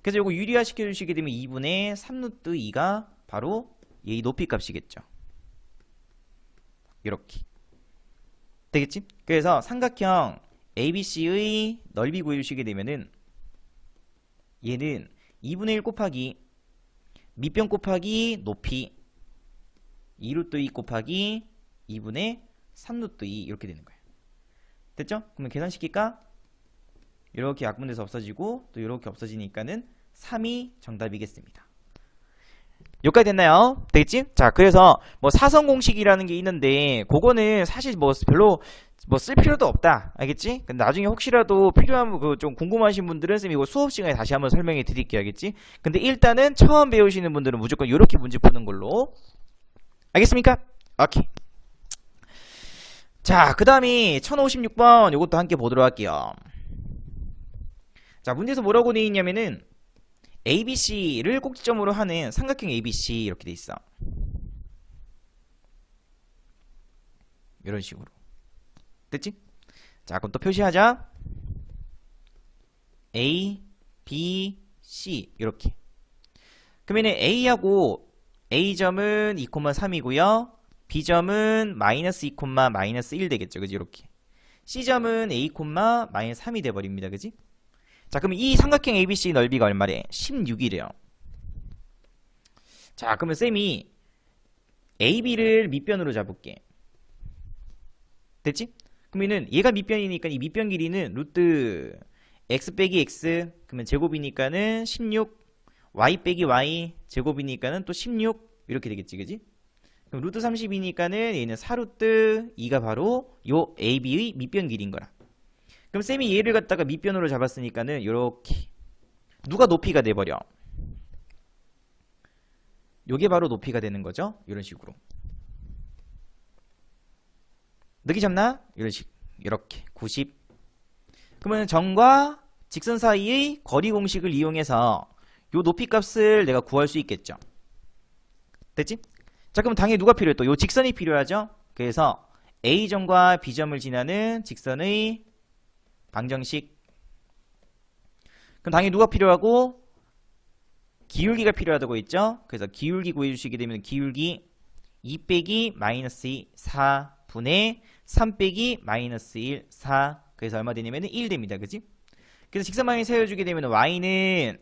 그래서 요거 유리화 시켜주시게 되면 2분의 3루트 2가 바로 얘의 높이 값이겠죠. 이렇게 되겠지? 그래서 삼각형 ABC의 넓이 구해주시게 되면은 얘는 2분의 1 곱하기 밑변 곱하기 높이 2루트 2 곱하기 2분의 3루트 2 이렇게 되는 거예요. 됐죠? 그러면 계산시킬까? 이렇게 약분돼서 없어지고 또 이렇게 없어지니까는 3이 정답이겠습니다. 여기까지 됐나요? 되겠지? 자, 그래서 뭐 사선 공식이라는 게 있는데 그거는 사실 뭐 별로 뭐 쓸 필요도 없다. 알겠지? 근데 나중에 혹시라도 필요한 그 좀 궁금하신 분들은 쌤 이거 수업 시간에 다시 한번 설명해 드릴게요. 알겠지? 근데 일단은 처음 배우시는 분들은 무조건 이렇게 문제 푸는 걸로. 알겠습니까? 오케이. 자, 그 다음이 1056번 이것도 함께 보도록 할게요. 자, 문제에서 뭐라고 되어 있냐면은 ABC를 꼭지점으로 하는 삼각형 ABC 이렇게 돼 있어. 이런 식으로. 됐지? 자, 그럼 또 표시하자. A, B, C 이렇게. 그러면 A하고 A점은 2,3이고요. B점은 마이너스 2, 마이너스 1 되겠죠. 그지? 이렇게. C점은 A, 마이너스 3이 돼버립니다. 그지? 자, 그럼 이 삼각형 ABC 넓이가 얼마래? 16이래요. 자, 그러면 쌤이 AB를 밑변으로 잡을게. 됐지? 그러면은 얘가 밑변이니까 이 밑변 길이는 루트 x 빼기 x 그러면 제곱이니까는 16 y 빼기 y 제곱이니까는 또 16 이렇게 되겠지. 그지? 그럼 루트 30이니까는 얘는 4루트 2가 바로 요 AB의 밑변 길이인 거라. 그럼 쌤이 얘를 갖다가 밑변으로 잡았으니까는 요렇게 누가 높이가 돼버려? 요게 바로 높이가 되는 거죠. 이런 식으로. 느끼 잡나? 이런 식. 이렇게 90. 그러면 점과 직선 사이의 거리 공식을 이용해서 요 높이 값을 내가 구할 수 있겠죠. 됐지? 자, 그럼 당연히 누가 필요해? 또 요 직선이 필요하죠? 그래서 A점과 B점을 지나는 직선의 방정식. 그럼 당연히 누가 필요하고? 기울기가 필요하다고 했죠? 그래서 기울기 구해주시게 되면 기울기 2 빼기 마이너스 2, 4분의 3 빼기 마이너스 1, 4. 그래서 얼마 되냐면 1 됩니다. 그지? 그래서 직선방향 세워주게 되면 y는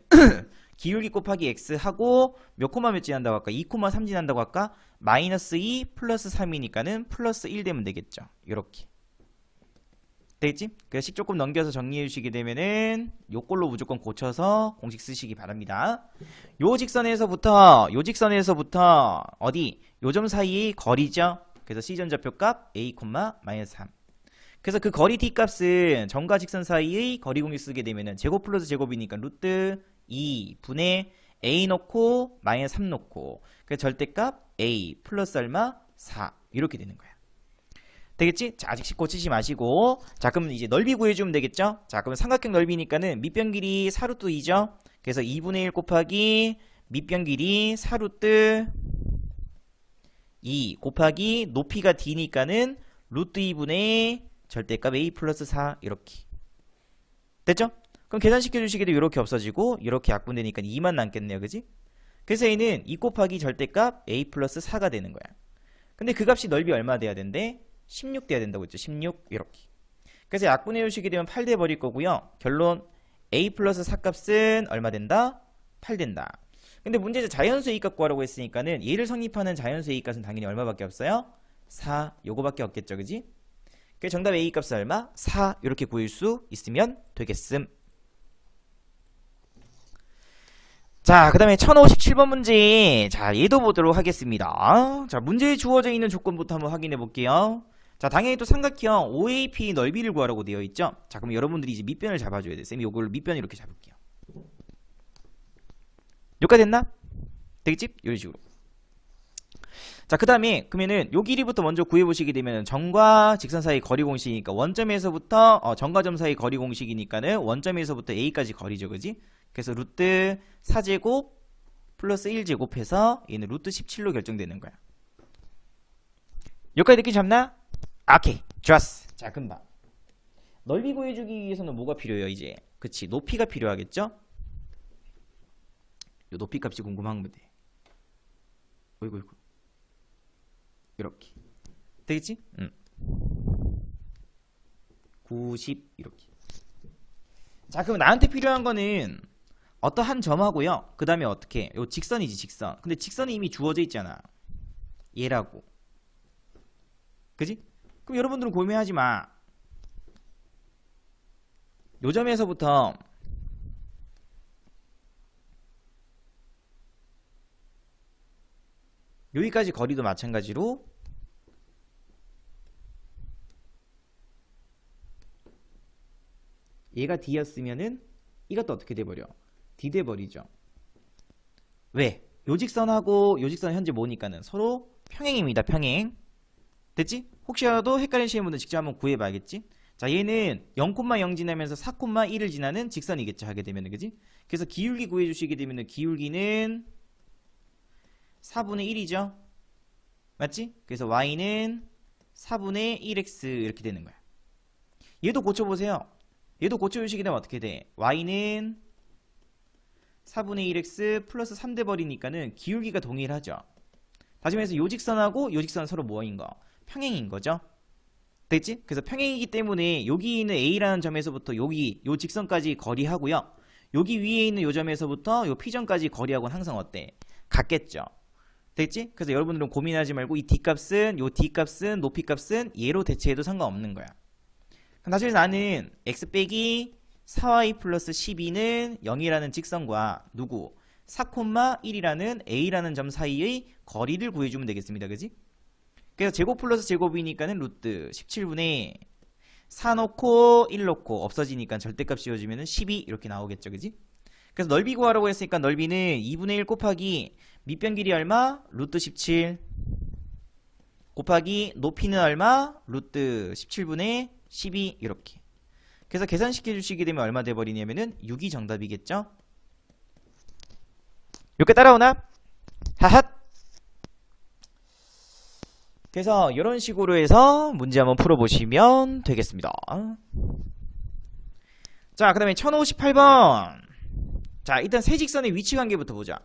기울기 곱하기 x 하고 몇 코마 몇 지난다고 할까? 2 코마 3 지난다고 할까? 마이너스 2 플러스 3이니까는 플러스 1 되면 되겠죠. 요렇게 되겠지? 그래서 식 조금 넘겨서 정리해 주시게 되면은 요꼴로 무조건 고쳐서 공식 쓰시기 바랍니다. 요 직선에서부터 어디? 요점 사이의 거리죠? 그래서 C점 좌표값 A, 마이너스 3. 그래서 그 거리 D값은 점과 직선 사이의 거리 공식 쓰게 되면은 제곱 플러스 제곱이니까 루트 2 분의 A 넣고 마이너스 3 넣고 그 절대값 A 플러스 얼마? 4 이렇게 되는 거야. 되겠지? 자, 아직 식 고치지 마시고 자, 그럼 이제 넓이 구해주면 되겠죠? 자, 그럼 삼각형 넓이니까는 밑변 길이 4루트 2죠? 그래서 2분의 1 곱하기 밑변 길이 4루트 2 곱하기 높이가 D니까는 루트 2분의 절대값 A 플러스 4 이렇게 됐죠? 그럼 계산시켜 주시게 되면 이렇게 없어지고 이렇게 약분되니까 2만 남겠네요. 그지? 그래서 A는 2 곱하기 절대값 A 플러스 4가 되는 거야. 근데 그 값이 넓이 얼마 돼야 된대? 16 돼야 된다고 했죠. 16 이렇게. 그래서 약분해 주시게 되면 8 돼 버릴 거고요. 결론 A 플러스 4 값은 얼마 된다? 8 된다. 근데 문제에서 자연수 A값 구하라고 했으니까는 얘를 성립하는 자연수 A값은 당연히 얼마밖에 없어요? 4 요거밖에 없겠죠. 그지? 그래서 정답 A값은 얼마? 4 이렇게 구할 수 있으면 되겠음. 자, 그 다음에 1057번 문제. 자, 얘도 보도록 하겠습니다. 자, 문제에 주어져 있는 조건부터 한번 확인해 볼게요. 자, 당연히 또 삼각형 OAP 넓이를 구하라고 되어 있죠. 자, 그럼 여러분들이 이제 밑변을 잡아줘야 돼. 쌤이 요걸 밑변 이렇게 잡을게요. 여기까지 됐나? 되겠지? 이런 식으로. 자, 그 다음에 그러면은 요 길이부터 먼저 구해보시게 되면 점과 직선 사이 거리 공식이니까 원점에서부터 점과 점 사이 거리 공식이니까는 원점에서부터 A까지 거리죠. 그지? 그래서 루트 4제곱 플러스 1제곱 해서 얘는 루트 17로 결정되는 거야. 여기까지 느낌 잡나? 오케이, 좋았어. 자, 금방 넓이 구해주기 위해서는 뭐가 필요해요? 이제 그치, 높이가 필요하겠죠? 요 높이 값이 궁금한 건데 어이구 이렇게 되겠지? 90 이렇게. 자, 그럼 나한테 필요한 거는 어떠한 점하고요. 그 다음에 어떻게? 요 직선이지, 직선. 근데 직선이 이미 주어져 있잖아. 얘라고. 그지? 그럼 여러분들은 고민하지 마. 요 점에서부터 여기까지 거리도 마찬가지로 얘가 D였으면은 이것도 어떻게 돼버려? D 돼버리죠. 왜? 요 직선하고 요 직선 현재 뭐니까는 서로 평행입니다. 평행. 됐지? 혹시라도 헷갈리시는 분들 직접 한번 구해봐야겠지? 자, 얘는 0,0 지나면서 4,1을 지나는 직선이겠죠. 하게 되면은, 그지? 그래서 기울기 구해주시게 되면은 기울기는 4분의 1이죠. 맞지? 그래서 y는 4분의 1x 이렇게 되는 거야. 얘도 고쳐보세요. 얘도 고쳐주시게 되면 어떻게 돼? y는 4분의 1x 플러스 3 돼버리니까는 기울기가 동일하죠. 다시 말해서 요 직선하고 요 직선은 서로 뭐인 거? 평행인 거죠. 됐지? 그래서 평행이기 때문에 여기 있는 A라는 점에서부터 여기 요 직선까지 거리하고요. 여기 위에 있는 요 점에서부터 요 P점까지 거리하고는 항상 어때? 같겠죠. 됐지? 그래서 여러분들은 고민하지 말고 이 D값은 요 D값은 높이값은 얘로 대체해도 상관없는 거야. 그럼 다시 나는 x 빼기 4y 플러스 12는 0이라는 직선과 누구? 4,1이라는 A라는 점 사이의 거리를 구해주면 되겠습니다. 그지? 그래서 제곱 플러스 제곱이니까는 루트 17분의 4 넣고 1 넣고 없어지니까 절대값 씌워주면 12 이렇게 나오겠죠. 그지? 그래서 넓이 구하라고 했으니까 넓이는 2분의 1 곱하기 밑변 길이 얼마? 루트 17 곱하기 높이는 얼마? 루트 17분의 12 이렇게. 그래서 계산시켜 주시게 되면 얼마 돼버리냐면은 6이 정답이겠죠? 이렇게 따라오나? 하핫. 그래서 이런 식으로 해서 문제 한번 풀어보시면 되겠습니다. 자, 그 다음에 1058번. 자, 일단 세직선의 위치 관계부터 보자.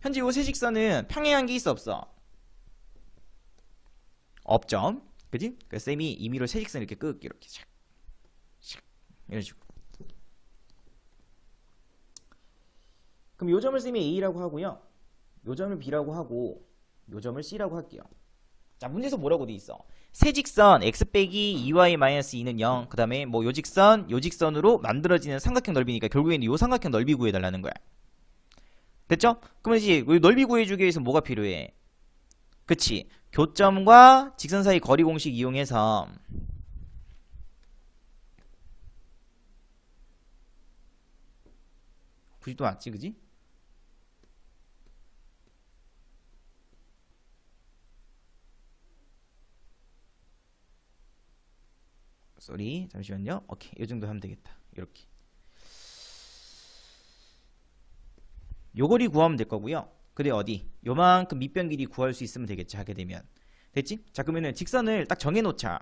현재 이 세직선은 평행한 게 있어 없어? 없죠. 그지? 그래서 쌤이 임의로 세직선 이렇게 끄 이렇게 샥, 샥, 이런 식으로. 그럼 요 점을 쌤이 A라고 하고요. 요 점을 B라고 하고 요 점을 C라고 할게요. 자, 문제에서 뭐라고 돼 있어? 세직선 x 빼기 2y-2는 0. 그 다음에 뭐 요직선으로 만들어지는 삼각형 넓이니까 결국에는 요 삼각형 넓이 구해달라는 거야. 됐죠? 그러면 이제 넓이 구해주기 위해서 뭐가 필요해? 그치? 교점과 직선 사이 거리 공식 이용해서 굳이 또 맞지, 그지? 쏘리, 잠시만요. 오케이, 이 정도 하면 되겠다. 이렇게 요 거리 구하면 될 거고요. 근데 어디? 요만큼 밑변 길이 구할 수 있으면 되겠지, 하게 되면. 됐지? 자, 그러면은 직선을 딱 정해놓자.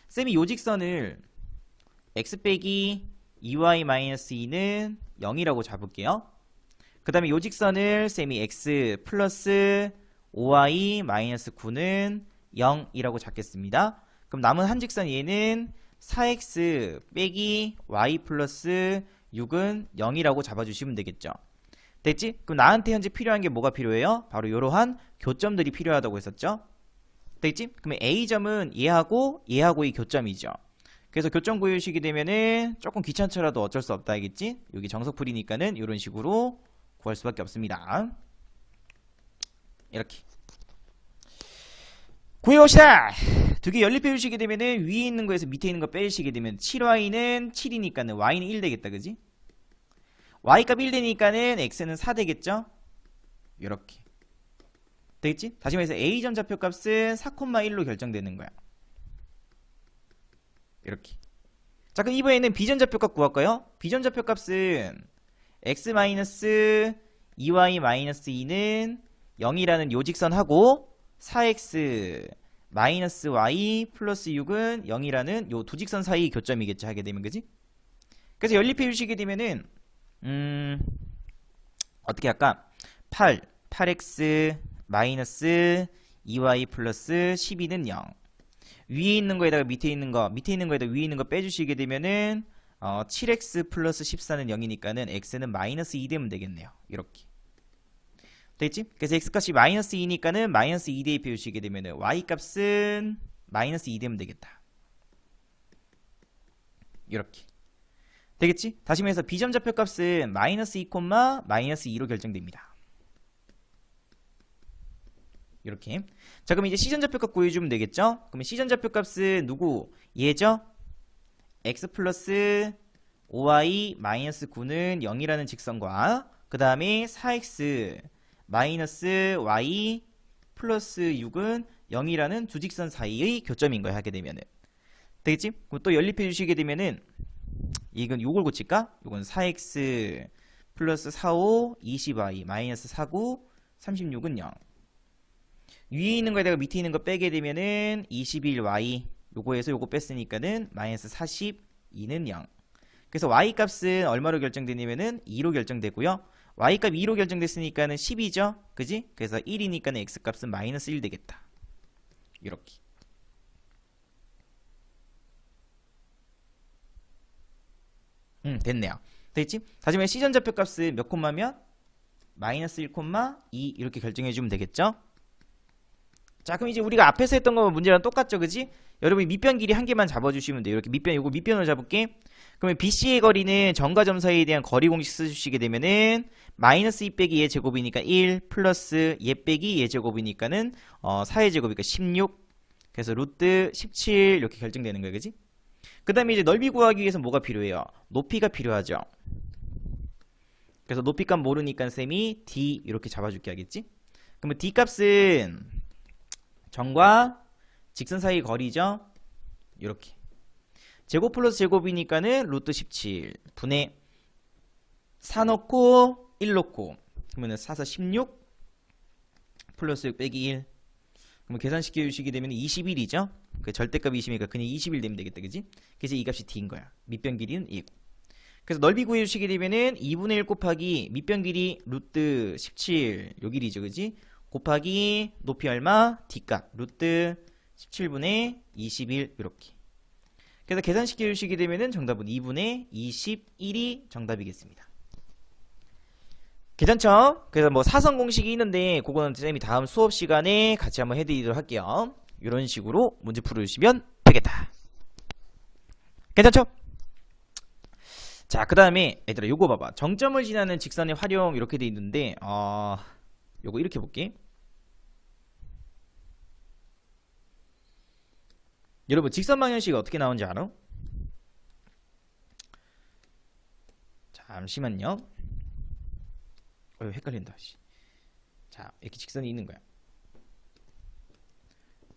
쌤이 요 직선을 x 빼기 2y-2는 0이라고 잡을게요. 그 다음에 요 직선을 쌤이 x 플러스 5y-9는 0이라고 잡겠습니다. 그럼 남은 한 직선 얘는 4x 빼기 y 플러스 6은 0이라고 잡아주시면 되겠죠. 됐지? 그럼 나한테 현재 필요한 게 뭐가 필요해요? 바로 이러한 교점들이 필요하다고 했었죠. 됐지? 그러면 A점은 얘하고 이 교점이죠. 그래서 교점 구해주시게 되면은 조금 귀찮더라도 어쩔 수 없다, 알겠지? 여기 정석풀이니까는 이런 식으로 구할 수밖에 없습니다. 이렇게 구해봅시다. 두 개 연립해 주시게 되면은 위에 있는 거에서 밑에 있는 거 빼주시게 되면 7y는 7이니까는 y는 1 되겠다, 그지? y값 1 되니까는 x는 4 되겠죠? 요렇게 되겠지? 다시 말해서 a점 좌표값은 4,1로 결정되는 거야. 이렇게. 자, 그럼 이번에는 b점 좌표값 구할까요? b점 좌표값은 x-2y-2는 0이라는 요직선하고 4x y 플러스 6은 0이라는 요 두 직선 사이 교점이겠죠, 하게 되면, 그지? 그래서 연립해 주시게 되면은 어떻게 할까? 8x 마이너스 2y 플러스 12는 0. 위에 있는 거에다가 밑에 있는 거에다가 위에 있는 거 빼주시게 되면은 7x 플러스 14는 0이니까는 x는 마이너스 2 되면 되겠네요. 이렇게. 됐지? 그래서 x값이 마이너스 2니까는 마이너스 2 대입해 주시게 되면은 y값은 마이너스 2 되면 되겠다. 이렇게. 되겠지? 다시 말해서 b점 좌표값은 마이너스 2, 마이너스 2로 결정됩니다. 이렇게. 자, 그럼 이제 c점 좌표값 구해주면 되겠죠? 그러면 c점 좌표값은 누구? 얘죠? x 플러스 5y 마이너스 9는 0이라는 직선과 그 다음에 4x 마이너스 y 플러스 6은 0이라는 두 직선 사이의 교점인 거야, 하게 되면은. 되겠지? 그럼 또 연립해 주시게 되면은 이건 요걸 고칠까? 요건 4x 플러스 45 20y 마이너스 49 36은 0. 위에 있는 거에다가 밑에 있는 거 빼게 되면은 21y 요거에서 요거 뺐으니까는 마이너스 42는 0. 그래서 y 값은 얼마로 결정되냐면은 2로 결정되고요. y 값 2로 결정됐으니까는 10이죠, 그지? 그래서 1이니까는 x 값은 마이너스 1 되겠다. 이렇게. 됐네요. 됐지? 다시 말해 c점 좌표값은 몇 콤마면? 마이너스 1, 2 이렇게 결정해주면 되겠죠? 자, 그럼 이제 우리가 앞에서 했던 거 문제랑 똑같죠, 그지? 여러분이 밑변 길이 한 개만 잡아주시면 돼요. 이렇게 요거 밑변으로 잡을게. 그러면 BC의 거리는 점과 점 사이에 대한 거리 공식 써주시게 되면은 마이너스 2 빼기 얘 제곱이니까 1 플러스 얘 빼기 얘 제곱이니까는 4의 제곱이니까 16. 그래서 루트 17 이렇게 결정되는 거예요, 그지? 그 다음에 이제 넓이 구하기 위해서 뭐가 필요해요? 높이가 필요하죠. 그래서 높이 값 모르니까 쌤이 D 이렇게 잡아줄게, 하겠지? 그러면 D 값은 점과 직선 사이 거리죠. 이렇게. 제곱 플러스 제곱이니까는 루트 17 분의 4 넣고 1 넣고 그러면은 4, 4, 16 플러스 6 빼기 1. 그럼 계산시켜 주시게 되면 21이죠? 그 절대값 20이니까 그냥 21 되면 되겠다, 그지? 그래서 이 값이 d인 거야. 밑변 길이는 2고. 그래서 넓이 구해 주시게 되면은 2분의 1 곱하기 밑변 길이 루트 17 요 길이죠, 그지? 곱하기 높이 얼마? d값 루트 17분의 21 이렇게. 그래서 계산시켜 주시게 되면은 정답은 2분의 21이 정답이겠습니다. 괜찮죠? 그래서 뭐 사선 공식이 있는데 그거는 쌤이 다음 수업 시간에 같이 한번 해드리도록 할게요. 이런 식으로 문제 풀어주시면 되겠다. 괜찮죠? 자, 그 다음에 얘들아 요거 봐봐. 정점을 지나는 직선의 활용 이렇게 돼 있는데 요거 이렇게 볼게. 여러분 직선 방정식이 어떻게 나오는지 알아? 잠시만요. 헷갈린다. 자, 이렇게 직선이 있는 거야.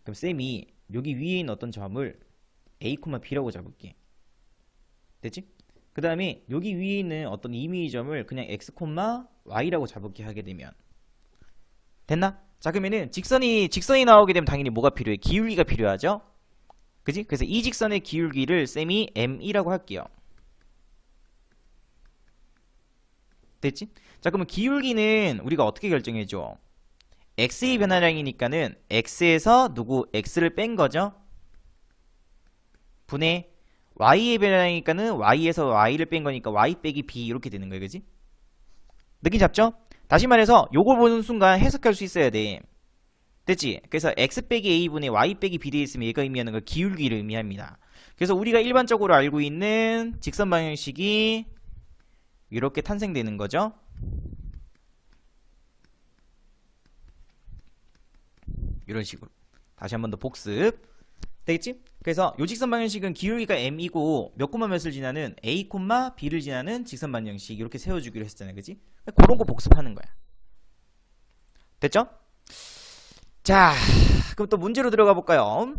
그럼 쌤이 여기 위에 있는 어떤 점을 A, B라고 잡을게. 됐지? 그 다음에 여기 위에 있는 어떤 임의의 점을 그냥 X, Y라고 잡을게 하게 되면 됐나? 자, 그러면은 직선이 나오게 되면 당연히 뭐가 필요해? 기울기가 필요하죠? 그지? 그래서 이 직선의 기울기를 쌤이 ME라고 할게요. 됐지? 자, 그러면 기울기는 우리가 어떻게 결정해줘? x의 변화량이니까는 x에서 누구 x를 뺀 거죠? 분의 y의 변화량이니까는 y에서 y를 뺀 거니까 y 빼기 b 이렇게 되는 거예요, 그지? 느낌 잡죠? 다시 말해서 요걸 보는 순간 해석할 수 있어야 돼. 됐지? 그래서 x 빼기 a분의 y 빼기 b 되어 있으면 얘가 의미하는 건 기울기를 의미합니다. 그래서 우리가 일반적으로 알고 있는 직선 방정식이 이렇게 탄생되는 거죠. 이런 식으로 다시 한 번 더 복습 되겠지? 그래서 요 직선 방정식은 기울기가 m이고 몇 콤마 몇을 지나는 a, b를 지나는 직선 방정식 이렇게 세워주기로 했잖아요, 그지? 그런 거 복습하는 거야. 됐죠? 자, 그럼 또 문제로 들어가 볼까요?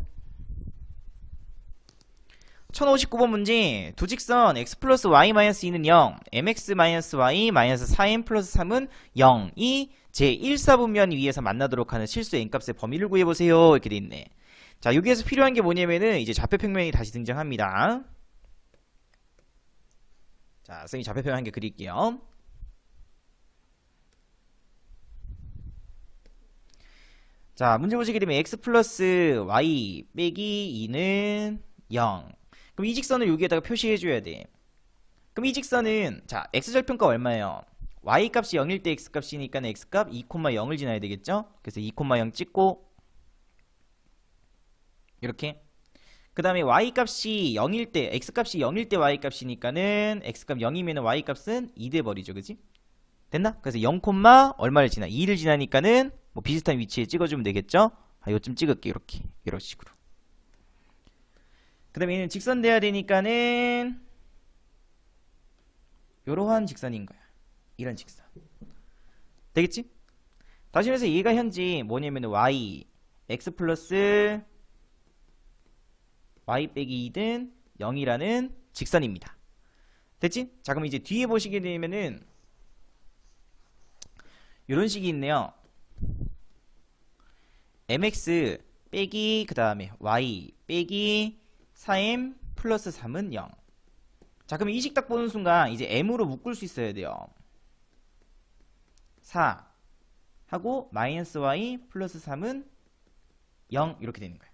1059번 문제. 두 직선 x 플러스 y 마이너스 2는 0, mx 마이너스 y 마이너스 4m 플러스 3은 0이 제1사분면 위에서 만나도록 하는 실수 n값의 범위를 구해보세요. 이렇게 돼 있네. 자, 여기에서 필요한 게 뭐냐면은 이제 좌표평면이 다시 등장합니다. 자, 선생님 좌표평 한 개 그릴게요. 자, 문제 보시게 되면 x 플러스 y 빼기 2는 0. 그럼 이 직선을 여기에다가 표시해줘야 돼. 그럼 이 직선은 자 x절편값 얼마예요? y 값이 0일 때 x 값이니까 x 값 2,0을 지나야 되겠죠? 그래서 2,0 찍고 이렇게. 그 다음에 y 값이 0일 때 x 값이 0일 때 y 값이니까는 x 값 0이면 y 값은 2 돼버리죠, 그지? 됐나? 그래서 0, 얼마를 지나? 2를 지나니까는 뭐 비슷한 위치에 찍어주면 되겠죠? 요쯤 찍을게. 이렇게 이런 식으로. 그 다음에 얘는 직선 돼야 되니까는 요러한 직선인 거야. 이런 직선 되겠지? 다시 말해서 얘가 현재 뭐냐면 y x 플러스 y 빼기 2는 0이라는 직선입니다. 됐지? 자, 그럼 이제 뒤에 보시게 되면은 요런 식이 있네요. mx 빼기 그 다음에 y 빼기 4m 플러스 3은 0. 자, 그럼 이 식 딱 보는 순간 이제 m으로 묶을 수 있어야 돼요. 4 하고 마이너스 y 플러스 3은 0 이렇게 되는 거야.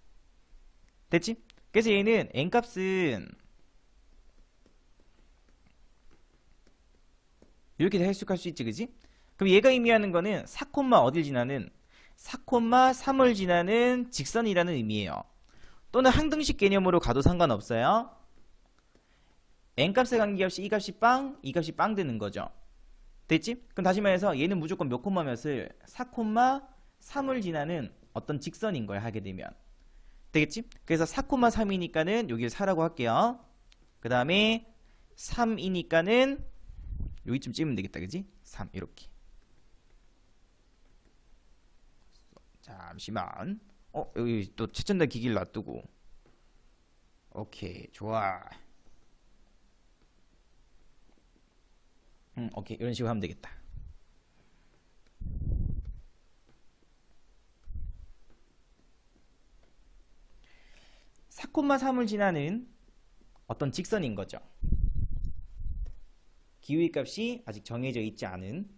됐지? 그래서 얘는 n값은 이렇게 해석할 수 있지, 그지? 그럼 얘가 의미하는 거는 4, 어딜 지나는 4, 3을 지나는 직선이라는 의미예요. 또는 항등식 개념으로 가도 상관없어요. n값에 관계없이 이 값이 빵, 이 값이 빵 되는 거죠. 됐지? 그럼 다시 말해서 얘는 무조건 몇 콤마 몇을 4, 3을 지나는 어떤 직선인 거야, 하게 되면. 되겠지? 그래서 4, 3이니까는 여기를 4라고 할게요. 그 다음에 3이니까는 여기쯤 찍으면 되겠다, 그지? 3 이렇게. 잠시만. 여기 또 최첨단 기기를 놔두고. 오케이, 좋아. 오케이, 이런 식으로 하면 되겠다. 4,3을 지나는 어떤 직선인 거죠. 기울기 값이 아직 정해져 있지 않은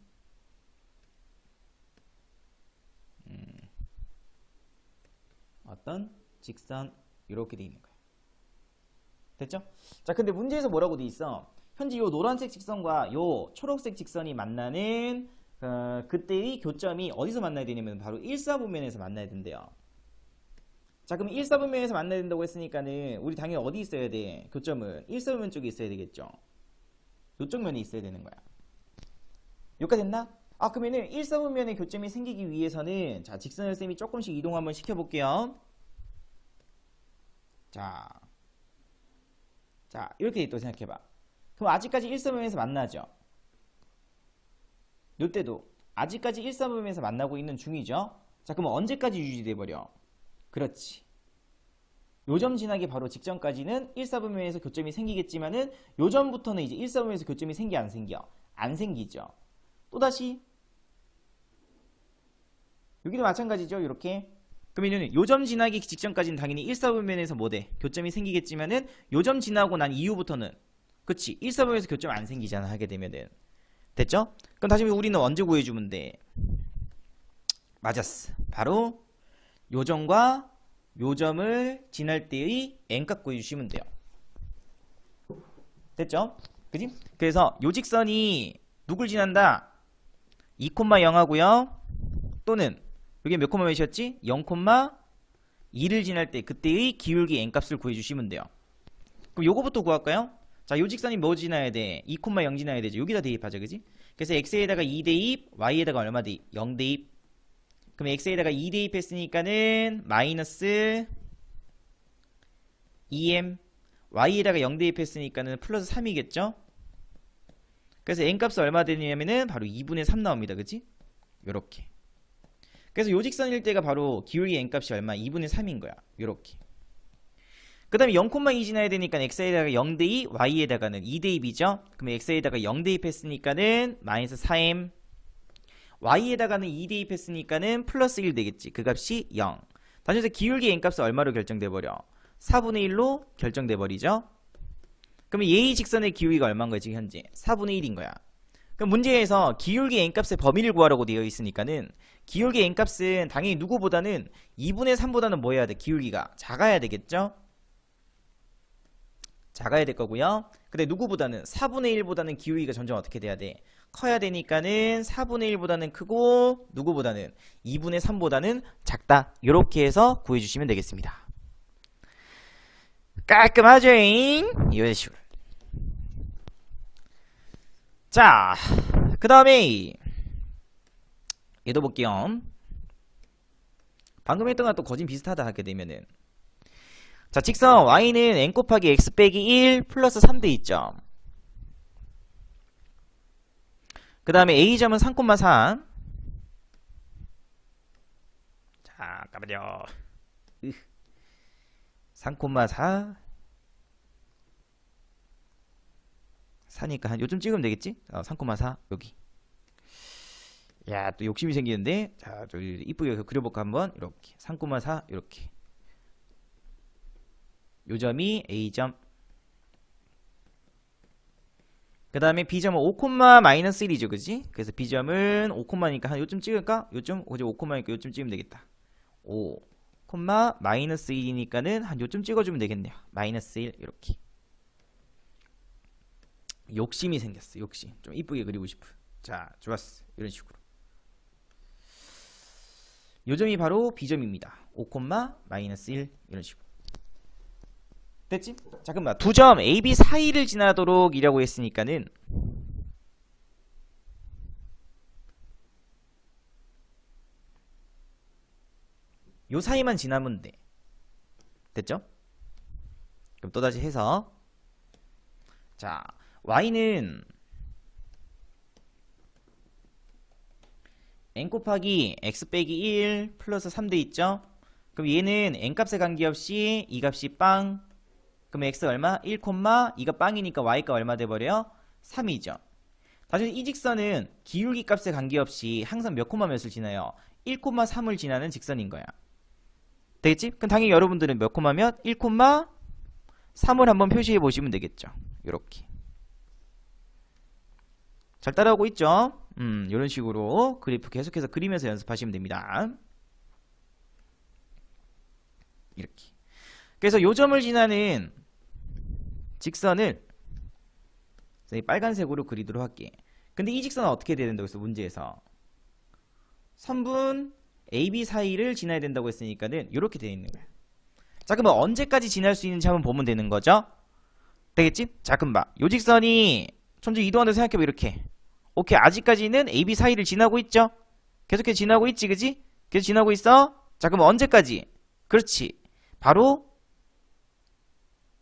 어떤 직선 이렇게 돼 있는 거예요. 됐죠? 자, 근데 문제에서 뭐라고 돼 있어? 현재 요 노란색 직선과 요 초록색 직선이 만나는 그때의 교점이 어디서 만나야 되냐면 바로 1사분면에서 만나야 된대요. 자, 그럼 1사분면에서 만나야 된다고 했으니까는 우리 당연히 어디 있어야 돼? 교점은 1사분면 쪽에 있어야 되겠죠. 요쪽 면에 있어야 되는 거야. 여기까지 됐나? 아, 그러면은 1사분면의 교점이 생기기 위해서는 자, 직선을 쌤이 조금씩 이동 한번 시켜볼게요. 자, 이렇게 또 생각해봐. 그럼 아직까지 1사분면에서 만나죠. 요때도 아직까지 1사분면에서 만나고 있는 중이죠. 자, 그럼 언제까지 유지돼 버려? 그렇지. 요점 지나기 바로 직전까지는 1사분면에서 교점이 생기겠지만은 요점부터는 이제 1사분면에서 교점이 생겨 안 생겨? 안 생기죠. 또다시 여기도 마찬가지죠. 이렇게. 그러면 요점 지나기 직전까지는 당연히 1사분면에서 뭐돼? 교점이 생기겠지만은 요점 지나고 난 이후부터는 그치 1사분면에서 교점 안 생기잖아. 하게 되면은 됐죠? 그럼 다시 우리는 언제 구해주면 돼? 맞았어. 바로 요점과 요점을 지날 때의 n값 구해주시면 돼요. 됐죠? 그지? 그래서 요 직선이 누굴 지난다? 2,0 하고요. 또는 여기 몇 콤마 몇이었지? 0,2를 지날 때 그때의 기울기 n값을 구해주시면 돼요. 그럼 요거부터 구할까요? 자, 요 직선이 뭐 지나야 돼? 2,0 지나야 되죠. 여기다 대입하자, 그지? 그래서 x에다가 2 대입, y에다가 얼마 대입? 0 대입. 그럼 x에다가 2 대입했으니까는 마이너스 2m, y에다가 0 대입했으니까는 플러스 3이겠죠? 그래서 n값은 얼마 되냐면은 바로 2분의 3 나옵니다. 그치? 요렇게. 그래서 요 직선일 때가 바로 기울기 n값이 얼마? 2분의 3인 거야. 요렇게. 그 다음에 0,2 지나야 되니까 x에다가 0 대입, y에다가는 2 대입이죠? 그럼 x에다가 0 대입했으니까는 마이너스 4m, y에다가는 2 대입했으니까는 플러스 1 되겠지. 그 값이 0. 다시 해서 기울기 n값은 얼마로 결정돼버려? 4분의 1로 결정돼버리죠? 그러면 얘의 직선의 기울기가 얼마인 거야 지금 현재? 4분의 1인 거야. 그럼 문제에서 기울기 n값의 범위를 구하라고 되어 있으니까는 기울기 n값은 당연히 누구보다는 2분의 3보다는 뭐 해야 돼? 기울기가 작아야 되겠죠? 작아야 될 거고요. 근데 누구보다는 4분의 1보다는 기울기가 점점 어떻게 돼야 돼? 커야 되니까는 4분의 1보다는 크고 누구보다는 2분의 3보다는 작다. 이렇게 해서 구해주시면 되겠습니다. 깔끔하죠? 이런 식으로. 자, 그 다음에 얘도 볼게요. 방금 했던 거랑 또 거진 비슷하다 하게 되면은 자, 직선 y는 n 곱하기 x 빼기 1 플러스 3돼 있죠. 그 다음에 a점은 3,4. 자, 까버려. 3,4 4니까 한 요쯤 찍으면 되겠지? 3,4 여기. 야, 또 욕심이 생기는데. 자, 저 이쁘게 그려볼까 한번. 이렇게 3,4 이렇게. 요점이 a점. 그 다음에 b점은 5,-1이죠, 그지? 그래서 b점은 5,니까 한 요쯤 찍을까? 요쯤 5,니까 요쯤 찍으면 되겠다. 5,-1이니까는 한 요쯤 찍어주면 되겠네요. 마이너스 1 이렇게. 욕심이 생겼어. 욕심. 좀 이쁘게 그리고 싶어. 자, 좋았어. 이런 식으로. 요점이 바로 b점입니다. 5,-1 이런 식으로. 됐지? 자, 그럼 두 점 A, B 사이를 지나도록 이라고 했으니까는 요 사이만 지나면 돼. 됐죠? 그럼 또다시 해서 자, y는 n 곱하기 x 빼기 1 플러스 3 돼 있죠? 그럼 얘는 n값에 관계없이 이 값이 빵. 그럼 x 얼마? 1, 2가 빵이니까 y가 얼마 돼버려요? 3이죠. 다시 이 직선은 기울기 값에 관계없이 항상 몇 콤마 몇을 지나요? 1,3을 지나는 직선인 거야. 되겠지? 그럼 당연히 여러분들은 몇 콤마면 1,3을 한번 표시해 보시면 되겠죠. 요렇게. 잘 따라오고 있죠? 이런 식으로 그래프 계속해서 그리면서 연습하시면 됩니다. 이렇게. 그래서 요점을 지나는 직선을 빨간색으로 그리도록 할게. 근데 이 직선은 어떻게 돼야 된다고 했어? 문제에서. 선분 AB 사이를 지나야 된다고 했으니까는 이렇게 되어 있는 거야. 자, 그러면 언제까지 지날 수 있는지 한번 보면 되는 거죠? 되겠지? 자, 그럼 봐. 요 직선이 점점 이동한다고 생각해봐. 이렇게. 오케이. 아직까지는 AB 사이를 지나고 있죠? 계속해서 지나고 있지, 그지? 계속 지나고 있어? 자, 그럼 언제까지? 그렇지. 바로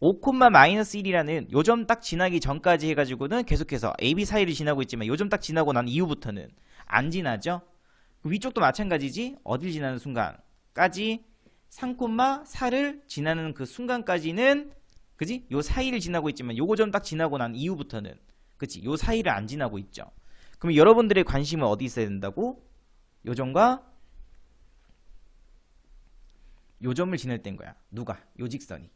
5,-1이라는 요점 딱 지나기 전까지 해가지고는 계속해서 AB 사이를 지나고 있지만 요점 딱 지나고 난 이후부터는 안 지나죠? 위쪽도 마찬가지지. 어딜 지나는 순간까지 3,4를 지나는 그 순간까지는 그지? 요 사이를 지나고 있지만 요거 좀 딱 지나고 난 이후부터는 그치? 요 사이를 안 지나고 있죠. 그럼 여러분들의 관심은 어디 있어야 된다고? 요점과 요점을 지날 때인 거야. 누가? 요 직선이.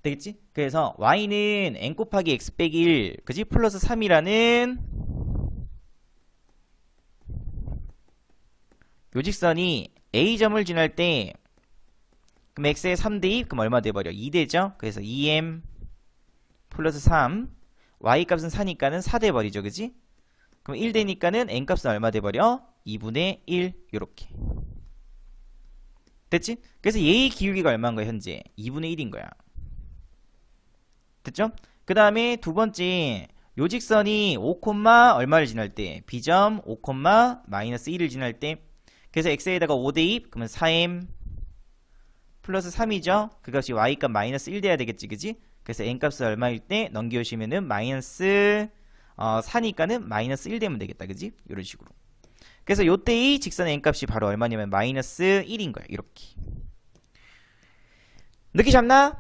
되겠지? 그래서 y는 n 곱하기 x 빼기 1 그지? 플러스 3이라는 요 직선이 a점을 지날 때 그럼 x의 3대입 그럼 얼마 돼버려? 2대죠? 그래서 2m 플러스 3 y 값은 4니까는 4 돼버리죠. 그지? 그럼 1 되니까는 n 값은 얼마 돼버려? 2분의 1 요렇게 됐지? 그래서 얘의 기울기가 얼마인 거야 현재? 2분의 1인 거야. 됐죠? 그 다음에 두 번째 요 직선이 5, 얼마를 지날 때? b점 5, 마이너스 1을 지날 때 그래서 x에다가 5대입 그러면 4m 플러스 3이죠? 그 값이 y값 마이너스 1 돼야 되겠지 그지? 그래서 n값은 얼마일 때 넘겨오시면은 마이너스 4니까는 마이너스 1 되면 되겠다 그지? 이런 식으로. 그래서 요때의 직선의 n값이 바로 얼마냐면 마이너스 1인 거야. 이렇게. 느낌 잡나?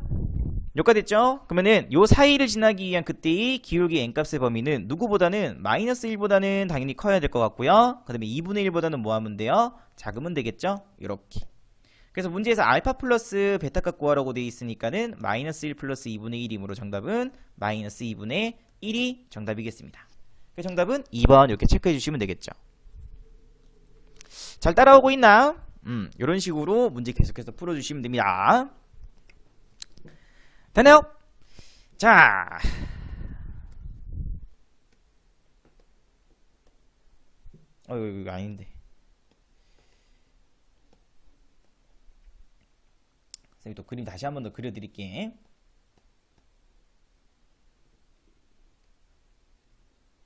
여기까지 됐죠? 그러면은 요 사이를 지나기 위한 그때의 기울기 n값의 범위는 누구보다는 마이너스 1보다는 당연히 커야 될 것 같고요. 그 다음에 2분의 1보다는 뭐 하면 돼요? 작으면 되겠죠? 이렇게. 그래서 문제에서 알파 플러스 베타 값 구하라고 되어 있으니까는 마이너스 1 플러스 2분의 1이므로 정답은 마이너스 2분의 1이 정답이겠습니다. 그 정답은 2번 이렇게 체크해 주시면 되겠죠. 잘 따라오고 있나? 이런 식으로 문제 계속해서 풀어주시면 됩니다. 됐나요? 자, 이거 아닌데. 선생님이 또 그림 다시 한 번 더 그려드릴게.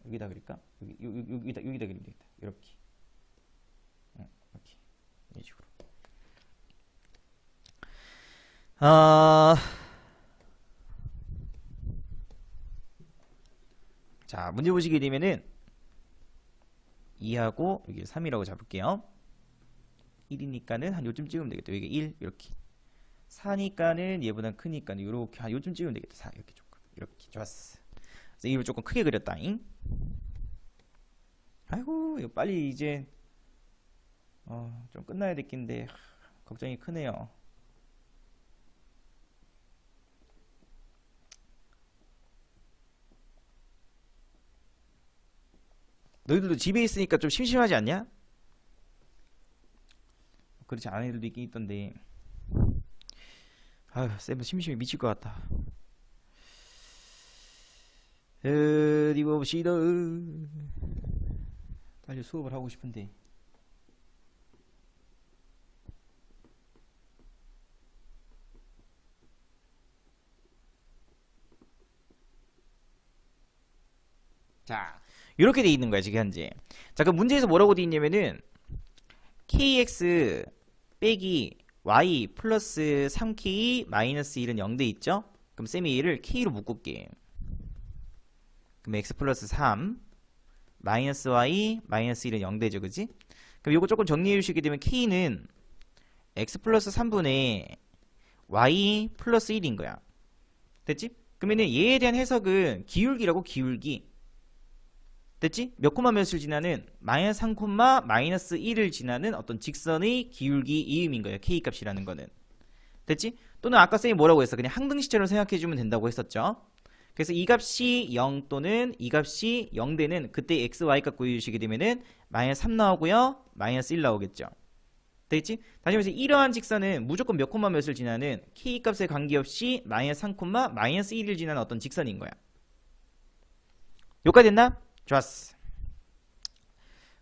여기다 그릴까? 여기다 그리면 되겠다. 이렇게. 이렇게. 이런 식으로. 자, 문제 보시게 되면은 2하고 여기 3이라고 잡을게요. 1이니까는 한 요쯤 찍으면 되겠다. 여기 1 이렇게. 4니까는 얘보단 크니까 이렇게 한 요쯤 찍으면 되겠다. 4 이렇게 조금 이렇게 좋았어. 그래서 이걸 조금 크게 그렸다잉. 아이고 이거 빨리 이제 좀 끝나야 될 낀데 걱정이 크네요. 너희들도 집에 있으니까 좀 심심하지 않냐? 그렇지 않은 애들도 있긴 있던데. 아휴 쌤은 심심해 미칠 것 같다. 어디 봅시다. 빨리 수업을 하고 싶은데. 자, 이렇게 돼 있는 거야 지금 현재. 자, 그럼 문제에서 뭐라고 돼 있냐면은 kx 빼기 y 플러스 3k 마이너스 1은 0돼 있죠? 그럼 쌤이 얘를 k로 묶을게. 그럼 x 플러스 3 마이너스 y 마이너스 1은 0되죠 그지? 그럼 이거 조금 정리해 주시게 되면 k는 x 플러스 3분의 y 플러스 1인 거야. 됐지? 그러면은 얘에 대한 해석은 기울기라고 기울기. 됐지? 몇 콤마 몇을 지나는 마이너스 3 콤마 마이너스 1을 지나는 어떤 직선의 기울기 이음인 거예요. K값이라는 거는. 됐지? 또는 아까 쌤이 뭐라고 했어? 그냥 항등시처럼 생각해주면 된다고 했었죠. 그래서 이 값이 0 또는 이 값이 0 되는 그때 x, y값 구해주시게 되면은 마이너스 3 나오고요. 마이너스 1 나오겠죠. 됐지? 다시 말해서 이러한 직선은 무조건 몇 콤마 몇을 지나는 K값에 관계없이 마이너스 3 콤마 마이너스 1을 지나는 어떤 직선인 거야. 여기까지 됐나? 좋았어.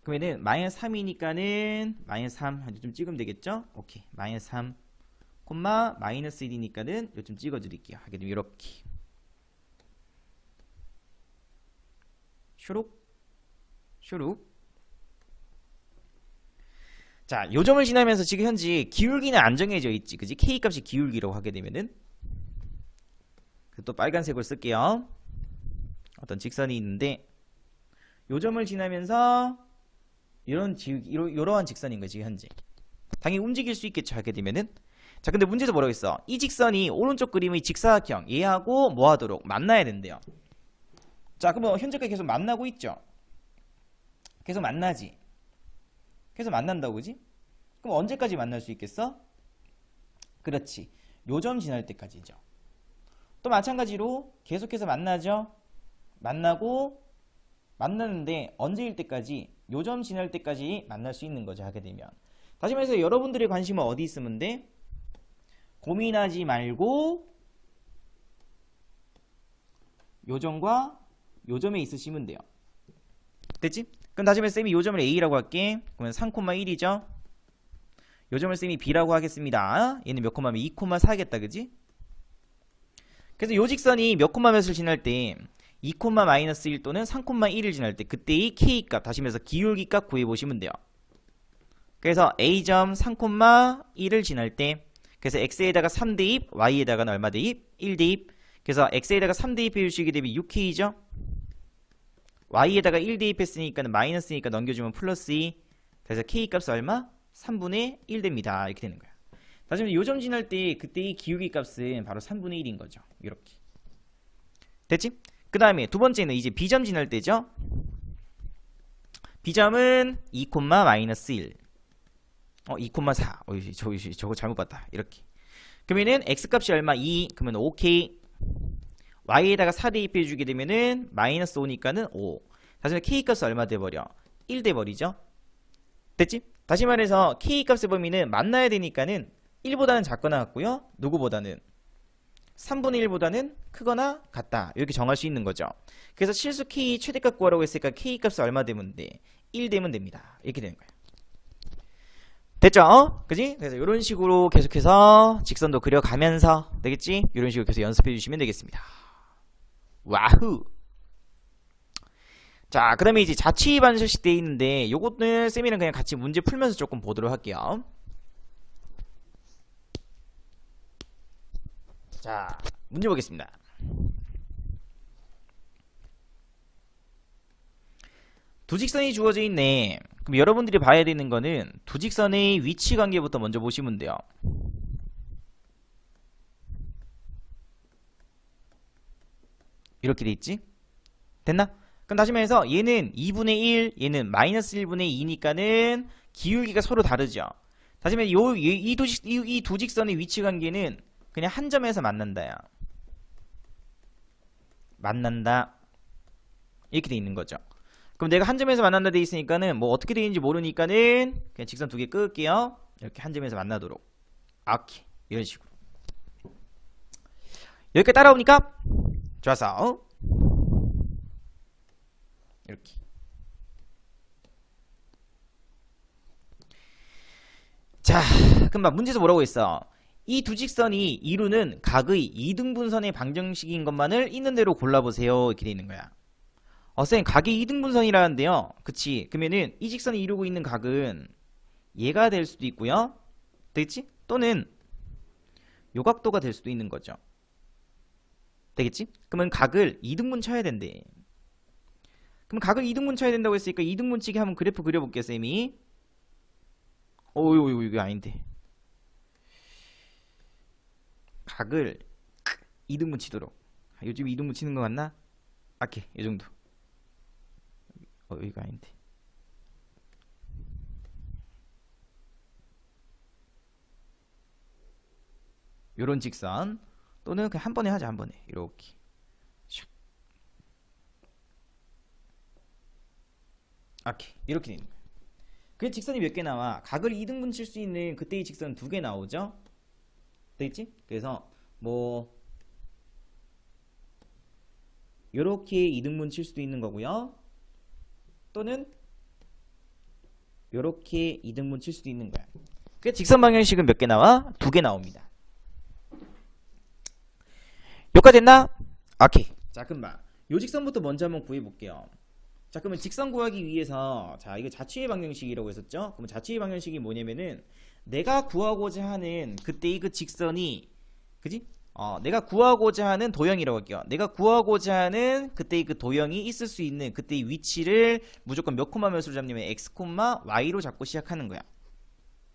그러면은 마이너스 3이니까는 마이너스 3 좀 찍으면 되겠죠? 오케이. 마이너스 3 콤마 마이너스 1이니까는 요즘 찍어드릴게요. 하게 되면 이렇게 슈룩 슈룩. 자, 요점을 지나면서 지금 현재 기울기는 안 정해져 있지, 그지? K값이 기울기라고 하게 되면은 또 빨간색으로 쓸게요. 어떤 직선이 있는데 요점을 지나면서 이러한 직선인 거지 현재. 당연히 움직일 수 있겠죠 하게 되면은. 자, 근데 문제에서 뭐라고 했어? 이 직선이 오른쪽 그림의 직사각형 얘하고 뭐 하도록 만나야 된대요. 자, 그럼 현재까지 계속 만나고 있죠. 계속 만나지. 계속 만난다고, 그지? 그럼 언제까지 만날 수 있겠어? 그렇지. 요점 지날 때까지죠. 또 마찬가지로 계속해서 만나죠. 만나는데 언제일 때까지? 요점 지날 때까지 만날 수 있는 거죠. 하게 되면. 다시 말해서 여러분들의 관심은 어디 있으면 돼? 고민하지 말고 요점과 요점에 있으시면 돼요. 됐지? 그럼 다시 말해서 쌤이 요점을 A라고 할게. 그러면 3,1이죠. 요점을 쌤이 B라고 하겠습니다. 얘는 몇 콤마면 2,4겠다, 그지? 그래서 요 직선이 몇 콤마 몇을 지날 때 2, 마이너스 1 또는 3,1을 지날 때 그때의 K값, 다시 말해서 기울기값 구해보시면 돼요. 그래서 A점 3,1을 지날 때 그래서 X에다가 3 대입, Y에다가는 얼마 대입? 1 대입. 그래서 X에다가 3 대입해 주시게 되면 6K죠. Y에다가 1 대입했으니까 마이너스니까 넘겨주면 플러스 2. 그래서 K값은 얼마? 3분의 1 됩니다. 이렇게 되는 거야. 다시 말해 요점 지날 때 그때의 기울기 값은 바로 3분의 1인 거죠. 이렇게. 됐지? 그 다음에 두 번째는 이제 B점 지날 때죠. B점은 2, 마이너스 1. 2,4. 저거 잘못 봤다. 이렇게. 그러면은 X값이 얼마? 2. 그러면 5K. Y에다가 4 대입해 주게 되면은 마이너스 5니까는 5. 다시 말해 K값은 얼마 돼버려? 1 돼버리죠. 됐지? 다시 말해서 K값의 범위는 만나야 되니까는 1보다는 작거나 같고요. 누구보다는 3분의 1보다는 크거나 같다. 이렇게 정할 수 있는 거죠. 그래서 실수 K 최대값 구하라고 했으니까 K값이 얼마 되면 돼? 1 되면 됩니다. 이렇게 되는 거예요. 됐죠? 그지? 그래서 이런 식으로 계속해서 직선도 그려가면서 되겠지? 이런 식으로 계속 연습해 주시면 되겠습니다. 와후! 자, 그 다음에 이제 자취 반절식 돼 있는데 요것은 쌤이랑 그냥 같이 문제 풀면서 조금 보도록 할게요. 자, 문제 보겠습니다. 두 직선이 주어져 있네. 그럼 여러분들이 봐야 되는 거는 두 직선의 위치 관계부터 먼저 보시면 돼요. 이렇게 돼 있지? 됐나? 그럼 다시 말해서 얘는 2분의 1, 얘는 마이너스 1분의 2니까는 기울기가 서로 다르죠. 다시 말해 이 두 직선의 위치 관계는 그냥 한 점에서 만난다야. 만난다. 이렇게 돼 있는 거죠. 그럼 내가 한 점에서 만난다 돼 있으니까는 뭐 어떻게 돼 있는지 모르니까는 그냥 직선 두 개 끌게요. 이렇게 한 점에서 만나도록. 오케이. 이런 식으로. 여기까지 따라오니까 좋았어. 이렇게. 자, 그럼 문제에서 뭐라고 했어? 이 두 직선이 이루는 각의 이등분선의 방정식인 것만을 있는 대로 골라보세요. 이렇게 돼 있는 거야. 쌤, 각이 이등분선이라는데요. 그치? 그러면은 이 직선이 이루고 있는 각은 얘가 될 수도 있고요. 되겠지? 또는 요 각도가 될 수도 있는 거죠. 되겠지? 그러면 각을 이등분 쳐야 된대. 그럼 각을 이등분 쳐야 된다고 했으니까 이등분 치기 한번 그래프 그려볼게요, 쌤이. 이거 아닌데. 각을 이등분 치도록. 요즘 이등분 치는 거 맞나? 오케이, 이 정도. 여기가 아닌데. 요런 직선 또는 그냥 한 번에 하자. 한 번에 이렇게 슉. 오케이. 이렇게 되는 거야. 그 직선이 몇 개 나와? 각을 2등분 칠 수 있는 그때의 직선 2개 나오죠? 되겠지? 그래서 뭐 요렇게 2등분 칠 수도 있는 거고요. 또는 요렇게 2등분 칠 수도 있는 거야. 그 직선 방정식은 몇 개 나와? 2개 나옵니다. 여기까지 됐나? 오케이. 자, 그럼 요 직선부터 먼저 한번 구해 볼게요. 자, 그러면 직선 구하기 위해서, 자, 이거 자취의 방정식이라고 했었죠? 그럼 자취의 방정식이 뭐냐면은 내가 구하고자 하는 그때의 그 직선이, 그지? 내가 구하고자 하는 도형이라고 할게요. 내가 구하고자 하는 그때의 그 도형이 있을 수 있는 그때의 위치를 무조건 몇 콤마 몇으로 잡냐면 x, y로 잡고 시작하는 거야.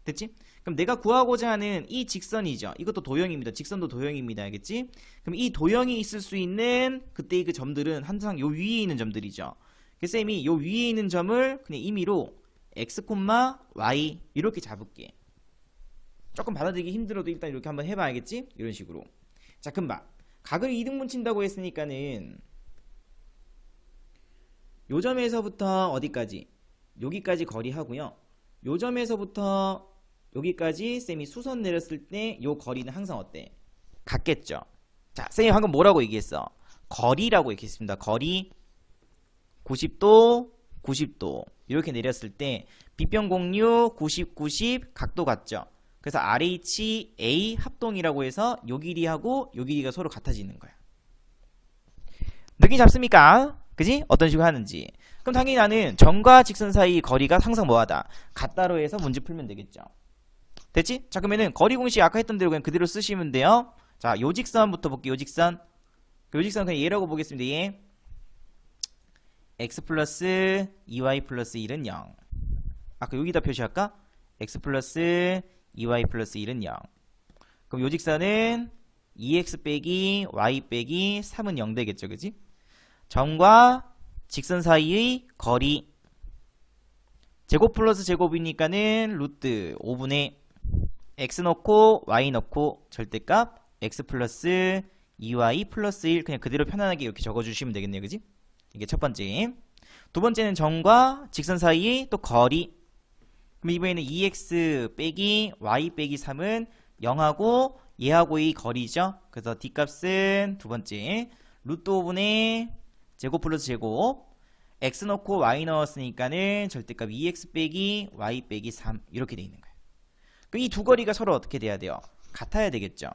됐지? 그럼 내가 구하고자 하는 이 직선이죠. 이것도 도형입니다. 직선도 도형입니다. 알겠지? 그럼 이 도형이 있을 수 있는 그때의 그 점들은 항상 요 위에 있는 점들이죠. 그래서 쌤이 요 위에 있는 점을 그냥 임의로 x, y 이렇게 잡을게. 조금 받아들이기 힘들어도 일단 이렇게 한번 해봐. 알겠지? 이런 식으로. 자, 그럼 각을 2등분 친다고 했으니까는 요 점에서부터 어디까지? 여기까지 거리 하고요. 요 점에서부터 여기까지 쌤이 수선 내렸을 때 요 거리는 항상 어때? 같겠죠. 자, 쌤이 방금 뭐라고 얘기했어? 거리라고 얘기했습니다. 거리 90도, 90도 이렇게 내렸을 때 비평공유 90, 90 각도 같죠. 그래서 RHA 합동이라고 해서 요 길이하고 요 길이가 서로 같아지는 거야. 느낌 잡습니까? 그지? 어떤 식으로 하는지. 그럼 당연히 나는 점과 직선 사이 거리가 항상 뭐하다? 같다로 해서 문제 풀면 되겠죠. 됐지? 자, 그러면은 거리 공식 아까 했던 대로 그냥 그대로 쓰시면 돼요. 자, 요 직선부터 볼게요. 요 직선. 요 직선 그냥 얘라고 보겠습니다. 얘. x 플러스 2y 플러스 1은 0. 아까 여기다 표시할까? x 플러스 2y 플러스 1은 0. 그럼 요 직선은 2x 빼기 y 빼기 3은 0 되겠죠. 그지? 점과 직선 사이의 거리 제곱 플러스 제곱이니까는 루트 5분의 x 넣고 y 넣고 절대값 x 플러스 2y 플러스 1 그냥 그대로 편안하게 이렇게 적어주시면 되겠네요. 그지? 이게 첫 번째. 두 번째는 점과 직선 사이의 또 거리. 그럼 이번에는 2x 빼기 y 빼기 3은 0하고 얘하고의 거리죠. 그래서 d값은 두 번째 루트 5분의 제곱 플러스 제곱 x 넣고 y 넣었으니까는 절대값 2x 빼기 y 빼기 3 이렇게 돼 있는 거예요. 그럼 이 두 거리가 서로 어떻게 돼야 돼요? 같아야 되겠죠.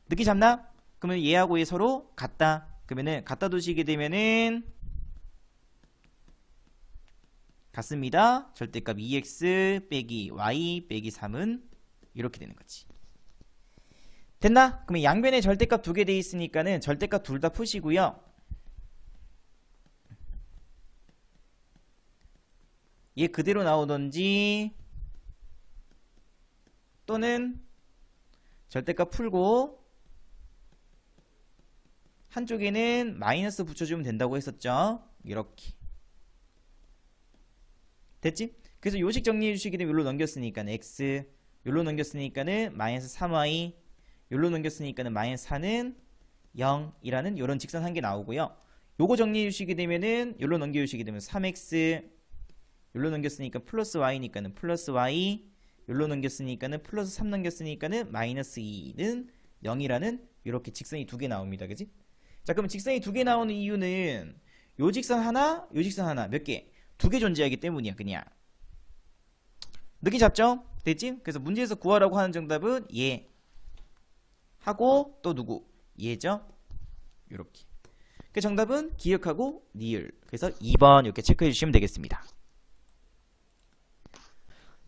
느낌 잡나? 그러면 얘하고 얘 서로 같다. 그러면은 갖다 두시게 되면은 같습니다. 절대값 2x 빼기 y 빼기 3은 이렇게 되는 거지. 됐나? 그러면 양변에 절대값 두 개 돼 있으니까는 절대값 둘 다 푸시고요. 얘 그대로 나오던지 또는 절대값 풀고 한쪽에는 마이너스 붙여주면 된다고 했었죠. 이렇게 됐지? 그래서 요식 정리해 주시게 되면 여기로 넘겼으니까는 x 여기로 넘겼으니까는 마이너스 3y 여기로 넘겼으니까는 마이너스 4는 0이라는 요런 직선 한 개 나오고요. 요거 정리해 주시게 되면은 여기로 넘겨 주시게 되면 3x 여기로 넘겼으니까 플러스 y니까는 플러스 y 여기로 넘겼으니까는 플러스 3 넘겼으니까는 마이너스 2는 0이라는 이렇게 직선이 두 개 나옵니다. 그지? 자, 그럼 직선이 두 개 나오는 이유는 요 직선 하나, 요 직선 하나 몇 개? 두 개 존재하기 때문이야. 그냥 느낌 잡죠? 됐지? 그래서 문제에서 구하라고 하는 정답은 얘 하고 또 누구? 얘죠? 요렇게. 그 정답은 기억하고 니을. 그래서 2번 이렇게 체크해 주시면 되겠습니다.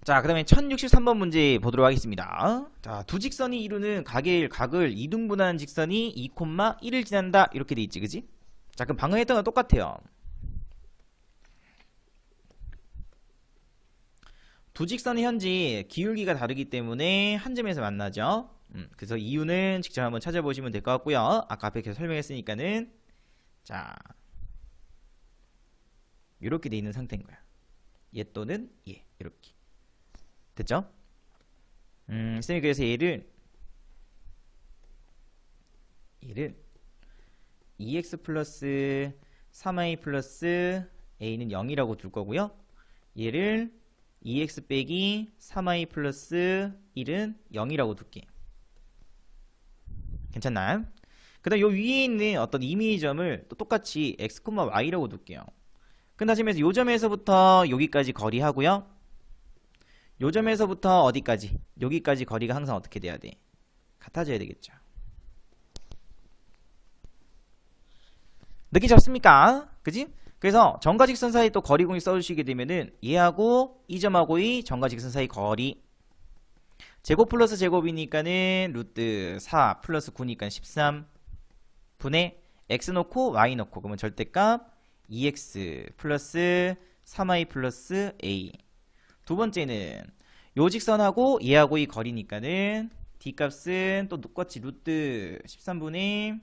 자, 그 다음에 1063번 문제 보도록 하겠습니다. 자, 두 직선이 이루는 각을 이등분하는 직선이 2, 1을 지난다. 이렇게 돼 있지, 그지? 자, 그럼 방금 했던 거 똑같아요. 두 직선의 현재 기울기가 다르기 때문에 한 점에서 만나죠. 그래서 이유는 직접 한번 찾아보시면 될 것 같고요. 아까 앞에 계속 설명했으니까는 자, 이렇게 돼 있는 상태인 거야. 얘 또는 얘 이렇게 됐죠? 쌤이 그래서 얘를 2x 플러스 3y 플러스 a는 0이라고 둘 거고요. 얘를 2x 빼기 3y 플러스 1은 0이라고 둘게. 괜찮나? 그 다음 요 위에 있는 어떤 이미지점을 또 똑같이 x, y라고 둘게요. 그 다음에 요 점에서부터 여기까지 거리 하고요. 요 점에서부터 어디까지? 여기까지 거리가 항상 어떻게 돼야 돼? 같아져야 되겠죠. 느낌 잡습니까? 그지? 그래서 점과 직선 사이 또 거리 공식 써주시게 되면은 얘하고 이 점하고의 점과 직선 사이 거리 제곱 플러스 제곱이니까는 루트 4 플러스 9니까 13 분의 x 놓고 y 놓고 그러면 절대값 2x 플러스 3y 플러스 a. 두 번째는 요 직선하고 얘하고 이 거리니까는 d 값은 또 똑같이 루트 13분의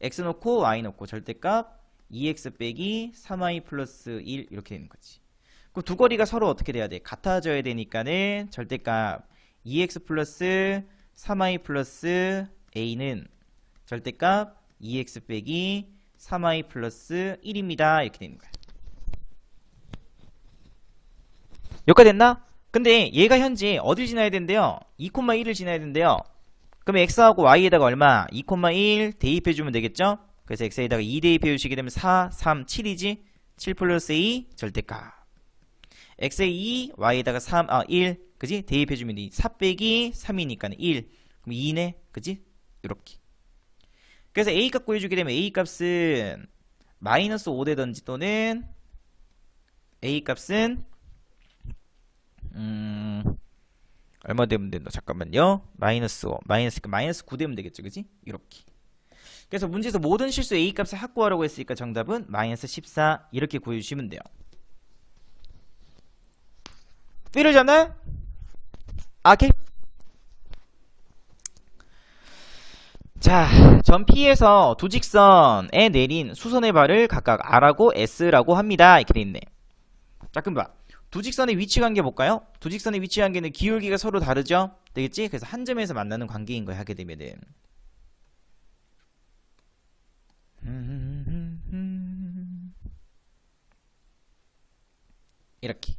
x 놓고 y 놓고 절대값 2x 빼기 3y 플러스 1 이렇게 되는 거지. 그럼 두 거리가 서로 어떻게 돼야 돼? 같아져야 되니까는 절대값 2x 플러스 3y 플러스 a는 절대값 2x 빼기 3y 플러스 1입니다. 이렇게 되는 거야. 여기까지 됐나? 근데 얘가 현재 어딜 지나야 된대요? 2,1을 지나야 된대요. 그럼 x하고 y에다가 얼마? 2,1 대입해주면 되겠죠? 그래서 x에다가 2 대입해주시게 되면 4, 3, 7이지? 7 플러스 2 절대값. x에 2, y에다가 3, 1 그지? 대입해주면 돼. 4 빼기 3이니까 1 그럼 2네 그지? 이렇게. 그래서 a값 구해주게 되면 a값은 마이너스 5 되던지 또는 a값은 얼마 되면 된다. 잠깐만요. 마이너스 5, 마이너스 9 되면 되겠죠. 그지? 이렇게. 그래서 문제에서 모든 실수 a값을 확보하라고 했으니까 정답은 마이너스 14 이렇게 구해주시면 돼요. 삐를 잡나요? 오케이. 자, 점 P에서 두 직선에 내린 수선의 발을 각각 R하고 S라고 합니다. 이렇게 돼 있네. 자, 그럼 봐. 두 직선의 위치 관계 볼까요? 두 직선의 위치 관계는 기울기가 서로 다르죠? 되겠지? 그래서 한 점에서 만나는 관계인 거야, 하게 되면은. 이렇게.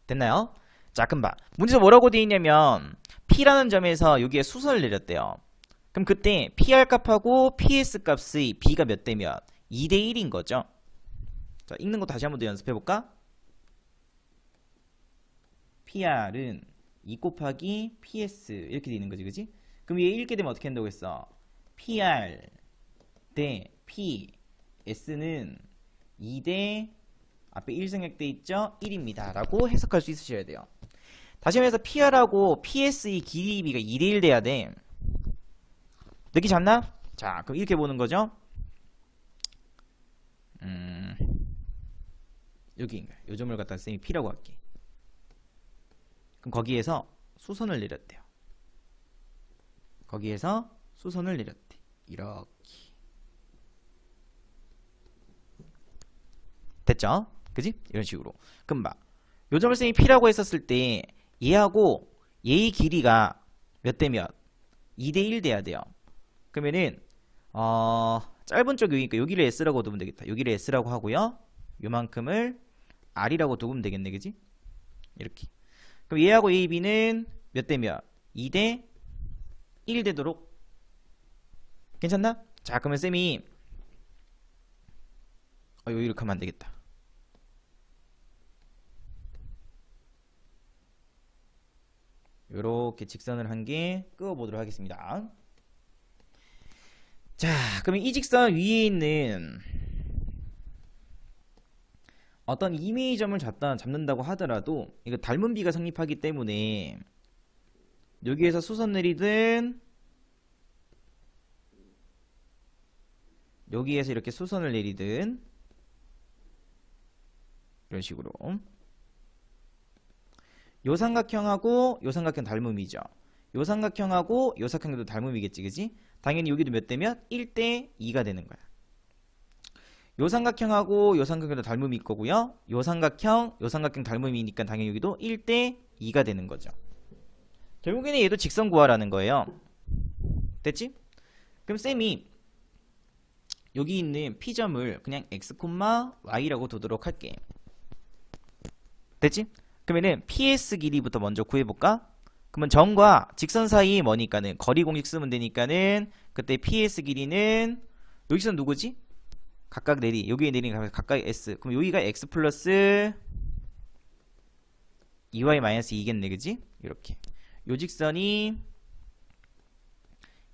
됐나요? 자, 그럼 봐. 문제에서 뭐라고 돼 있냐면 P라는 점에서 여기에 수선을 내렸대요. 그럼 그때 PR 값하고 PS 값의 B가 몇 대면 2대 1인 거죠. 자, 읽는 거 다시 한번 더 연습해 볼까? PR은 2 곱하기 PS 이렇게 되는 거지, 그지? 그럼 얘 읽게 되면 어떻게 한다고 했어? PR 대 PS는 2대 앞에 1생략돼 있죠? 1입니다. 라고 해석할 수 있으셔야 돼요. 다시 말해서 PR하고 PS의 길이 비가 2대 1 돼야 돼. 느낌 잡나? 자, 그럼 이렇게 보는 거죠. 여기인가? 요 점을 갖다 쌤이 P라고 할게. 그럼 거기에서 수선을 내렸대요. 거기에서 수선을 내렸대. 이렇게. 됐죠? 그지? 이런 식으로. 그럼 봐. 요 점을 쌤이 P라고 했었을 때 얘하고 얘의 길이가 몇 대 몇? 2대 1 돼야 돼요. 그러면은 짧은 쪽 여기니까 여기를 S라고 두면 되겠다. 여기를 S라고 하고요. 요만큼을 R이라고 두면 되겠네. 그지? 이렇게. 그럼 얘하고 A, B는 몇 대 몇? 2대 1 되도록. 괜찮나? 자, 그러면 쌤이 이렇게 하면 안 되겠다. 요렇게 직선을 한 개 그어보도록 하겠습니다. 자, 그러면 이 직선 위에 있는 어떤 이미지점을 잡는다고 하더라도 이거 닮은 비가 성립하기 때문에 여기에서 수선 내리든 여기에서 이렇게 수선을 내리든 이런 식으로 요 삼각형하고 요 삼각형 닮음이죠. 요 삼각형하고 요 삼각형도 닮음이겠지, 그지? 당연히 여기도 몇 대면 1대 2가 되는 거야. 요 삼각형하고 요 삼각형도 닮음이 있고요. 요 삼각형 닮음이니까 당연히 여기도 1대 2가 되는 거죠. 결국에는 얘도 직선 구하라는 거예요. 됐지? 그럼 쌤이 여기 있는 P점을 그냥 x, y라고 두도록 할게. 됐지? 그러면은 PS 길이부터 먼저 구해볼까? 그러면 점과 직선 사이 뭐니까는 거리 공식 쓰면 되니까는 그때 PS 길이는 여기서 누구지? 각각 내리, 여기에 내리는 각각 S. 그럼 여기가 x 플러스 2y 마이너스 2겠네, 그지? 이렇게. 요 직선이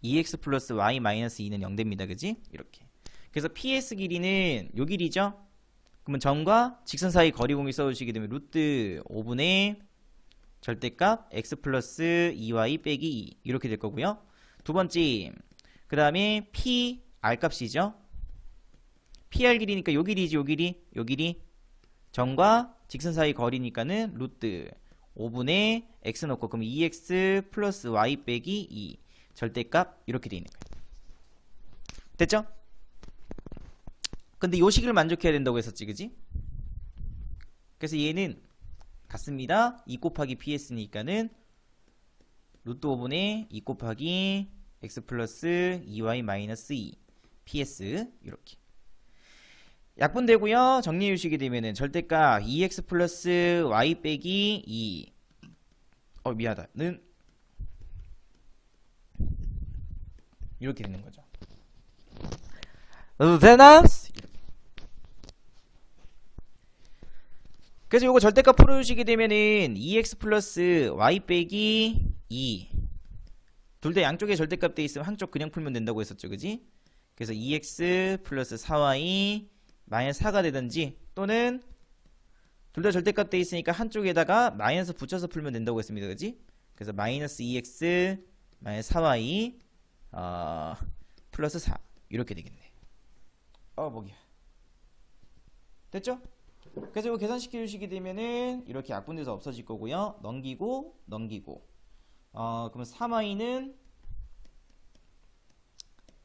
2x 플러스 y 마이너스 2는 0됩니다, 그지? 이렇게. 그래서 PS 길이는 요 길이죠? 그러면 점과 직선 사이 거리 공식 써주시게 되면 루트 5분의 절대값 x 플러스 2y 빼기 2 이렇게 될 거고요. 두 번째, 그 다음에 p r 값이죠. PR 길이니까 요 길이지, 요 길이 점과 직선 사이 거리니까는 루트 5분의 x 넣고 그럼 2x 플러스 y 빼기 2 절대값 이렇게 돼 있는 거예요. 됐죠? 근데 요 식을 만족해야 된다고 했었지, 그지? 그래서 얘는 같습니다. 2 곱하기 PS니까는 루트 5분의 2 곱하기 x 플러스 2y 마이너스 2 PS 이렇게 약분되고요. 정리해 주시게 되면은 절대값 2x 플러스 y 빼기 2 미안하다.는 이렇게 되는 거죠. 되나? 그래서 요거 절대값 풀어주시게 되면은 2x 플러스 y 빼기 2 둘 다 양쪽에 절대값 돼 있으면 한쪽 그냥 풀면 된다고 했었죠, 그지? 그래서 2x 플러스 4y 마이너스 4가 되든지 또는 둘 다 절대값 돼 있으니까 한쪽에다가 마이너스 붙여서 풀면 된다고 했습니다, 그지? 그래서 마이너스 2x 마이너스 4y 플러스 4 이렇게 되겠네. 뭐야. 됐죠? 그래서 이거 계산시켜 주시게 되면은 이렇게 약분돼서 없어질 거고요. 넘기고 그러면 3y는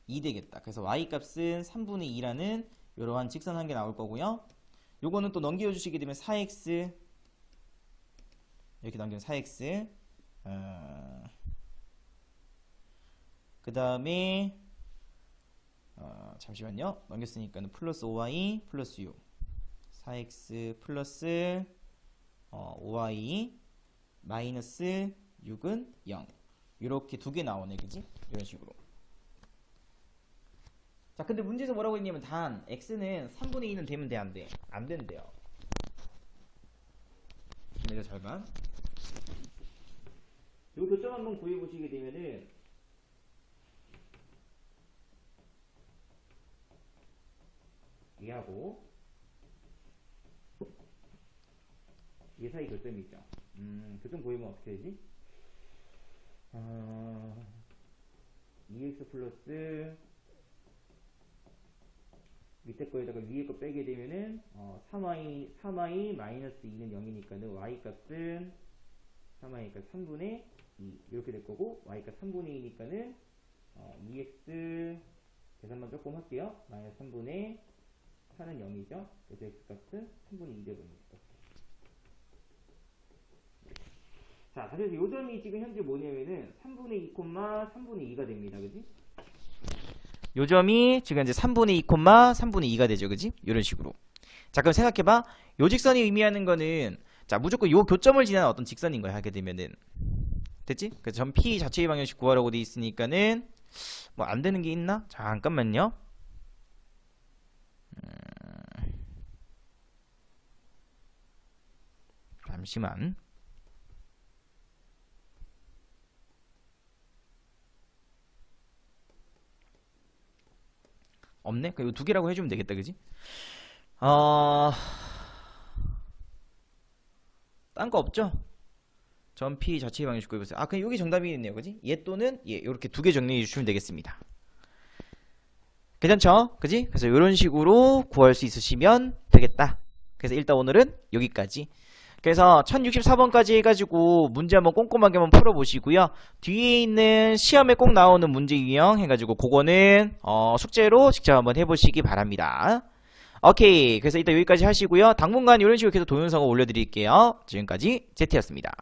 2 되겠다. 그래서 y 값은 3분의 2라는 이러한 직선 한 개 나올 거고요. 요거는 또 넘겨 주시게 되면 4x 이렇게 넘기면 4x 그 다음에 잠시만요. 넘겼으니까는 플러스 5y 플러스 6 4x 플러스 5y 마이너스 6은 0 이렇게 두 개 나오네, 그지? 이런 식으로. 자, 근데 문제에서 뭐라고 했냐면 단 x는 3분의 2는 되면 돼, 안 돼? 안 된대요. 내가 잘 봐. 요 교점 한번 구해보시게 되면은 얘하고 얘 사이 교점이 있죠. 교점 구해보면 어떻게 되지? 2x 플러스 밑에 거에다가 위에 거 빼게 되면은 3y 마이너스 2는 0이니까는 y 값은 3y 값 3분의 2 이렇게 될 거고 y 값 3분의 2니까는 2x 계산만 조금 할게요. 마이너스 3분의 4는 0이죠. 그래서 x 값은 3분의 2 되거든요. 자, 그래서 요 점이 지금 현재 뭐냐면은 3분의 2, 3분의 2가 됩니다. 그지? 요 점이 지금 이제 3분의 2, 3분의 2가 되죠. 그지? 이런 식으로. 자, 그럼 생각해봐. 요 직선이 의미하는 거는, 자, 무조건 요 교점을 지나는 어떤 직선인 거야, 하게 되면은. 됐지? 그래서 점 P 자체의 방정식 구하라고 돼 있으니까는, 뭐, 안 되는 게 있나? 잠깐만요. 잠시만. 없네? 그럼 이거 두 개라고 해주면 되겠다, 그지? 딴 거 없죠? 점 P 자체의 방정식 구해보세요. 그냥 여기 정답이겠네요, 그지? 얘 또는 얘, 이렇게 두 개 정리해 주시면 되겠습니다. 괜찮죠? 그지? 그래서 이런 식으로 구할 수 있으시면 되겠다. 그래서 일단 오늘은 여기까지. 그래서 1064번까지 해가지고 문제 한번 꼼꼼하게 한번 풀어보시고요. 뒤에 있는 시험에 꼭 나오는 문제 유형 해가지고 그거는 숙제로 직접 한번 해보시기 바랍니다. 오케이. 그래서 일단 여기까지 하시고요. 당분간 이런 식으로 계속 동영상을 올려드릴게요. 지금까지 제트였습니다.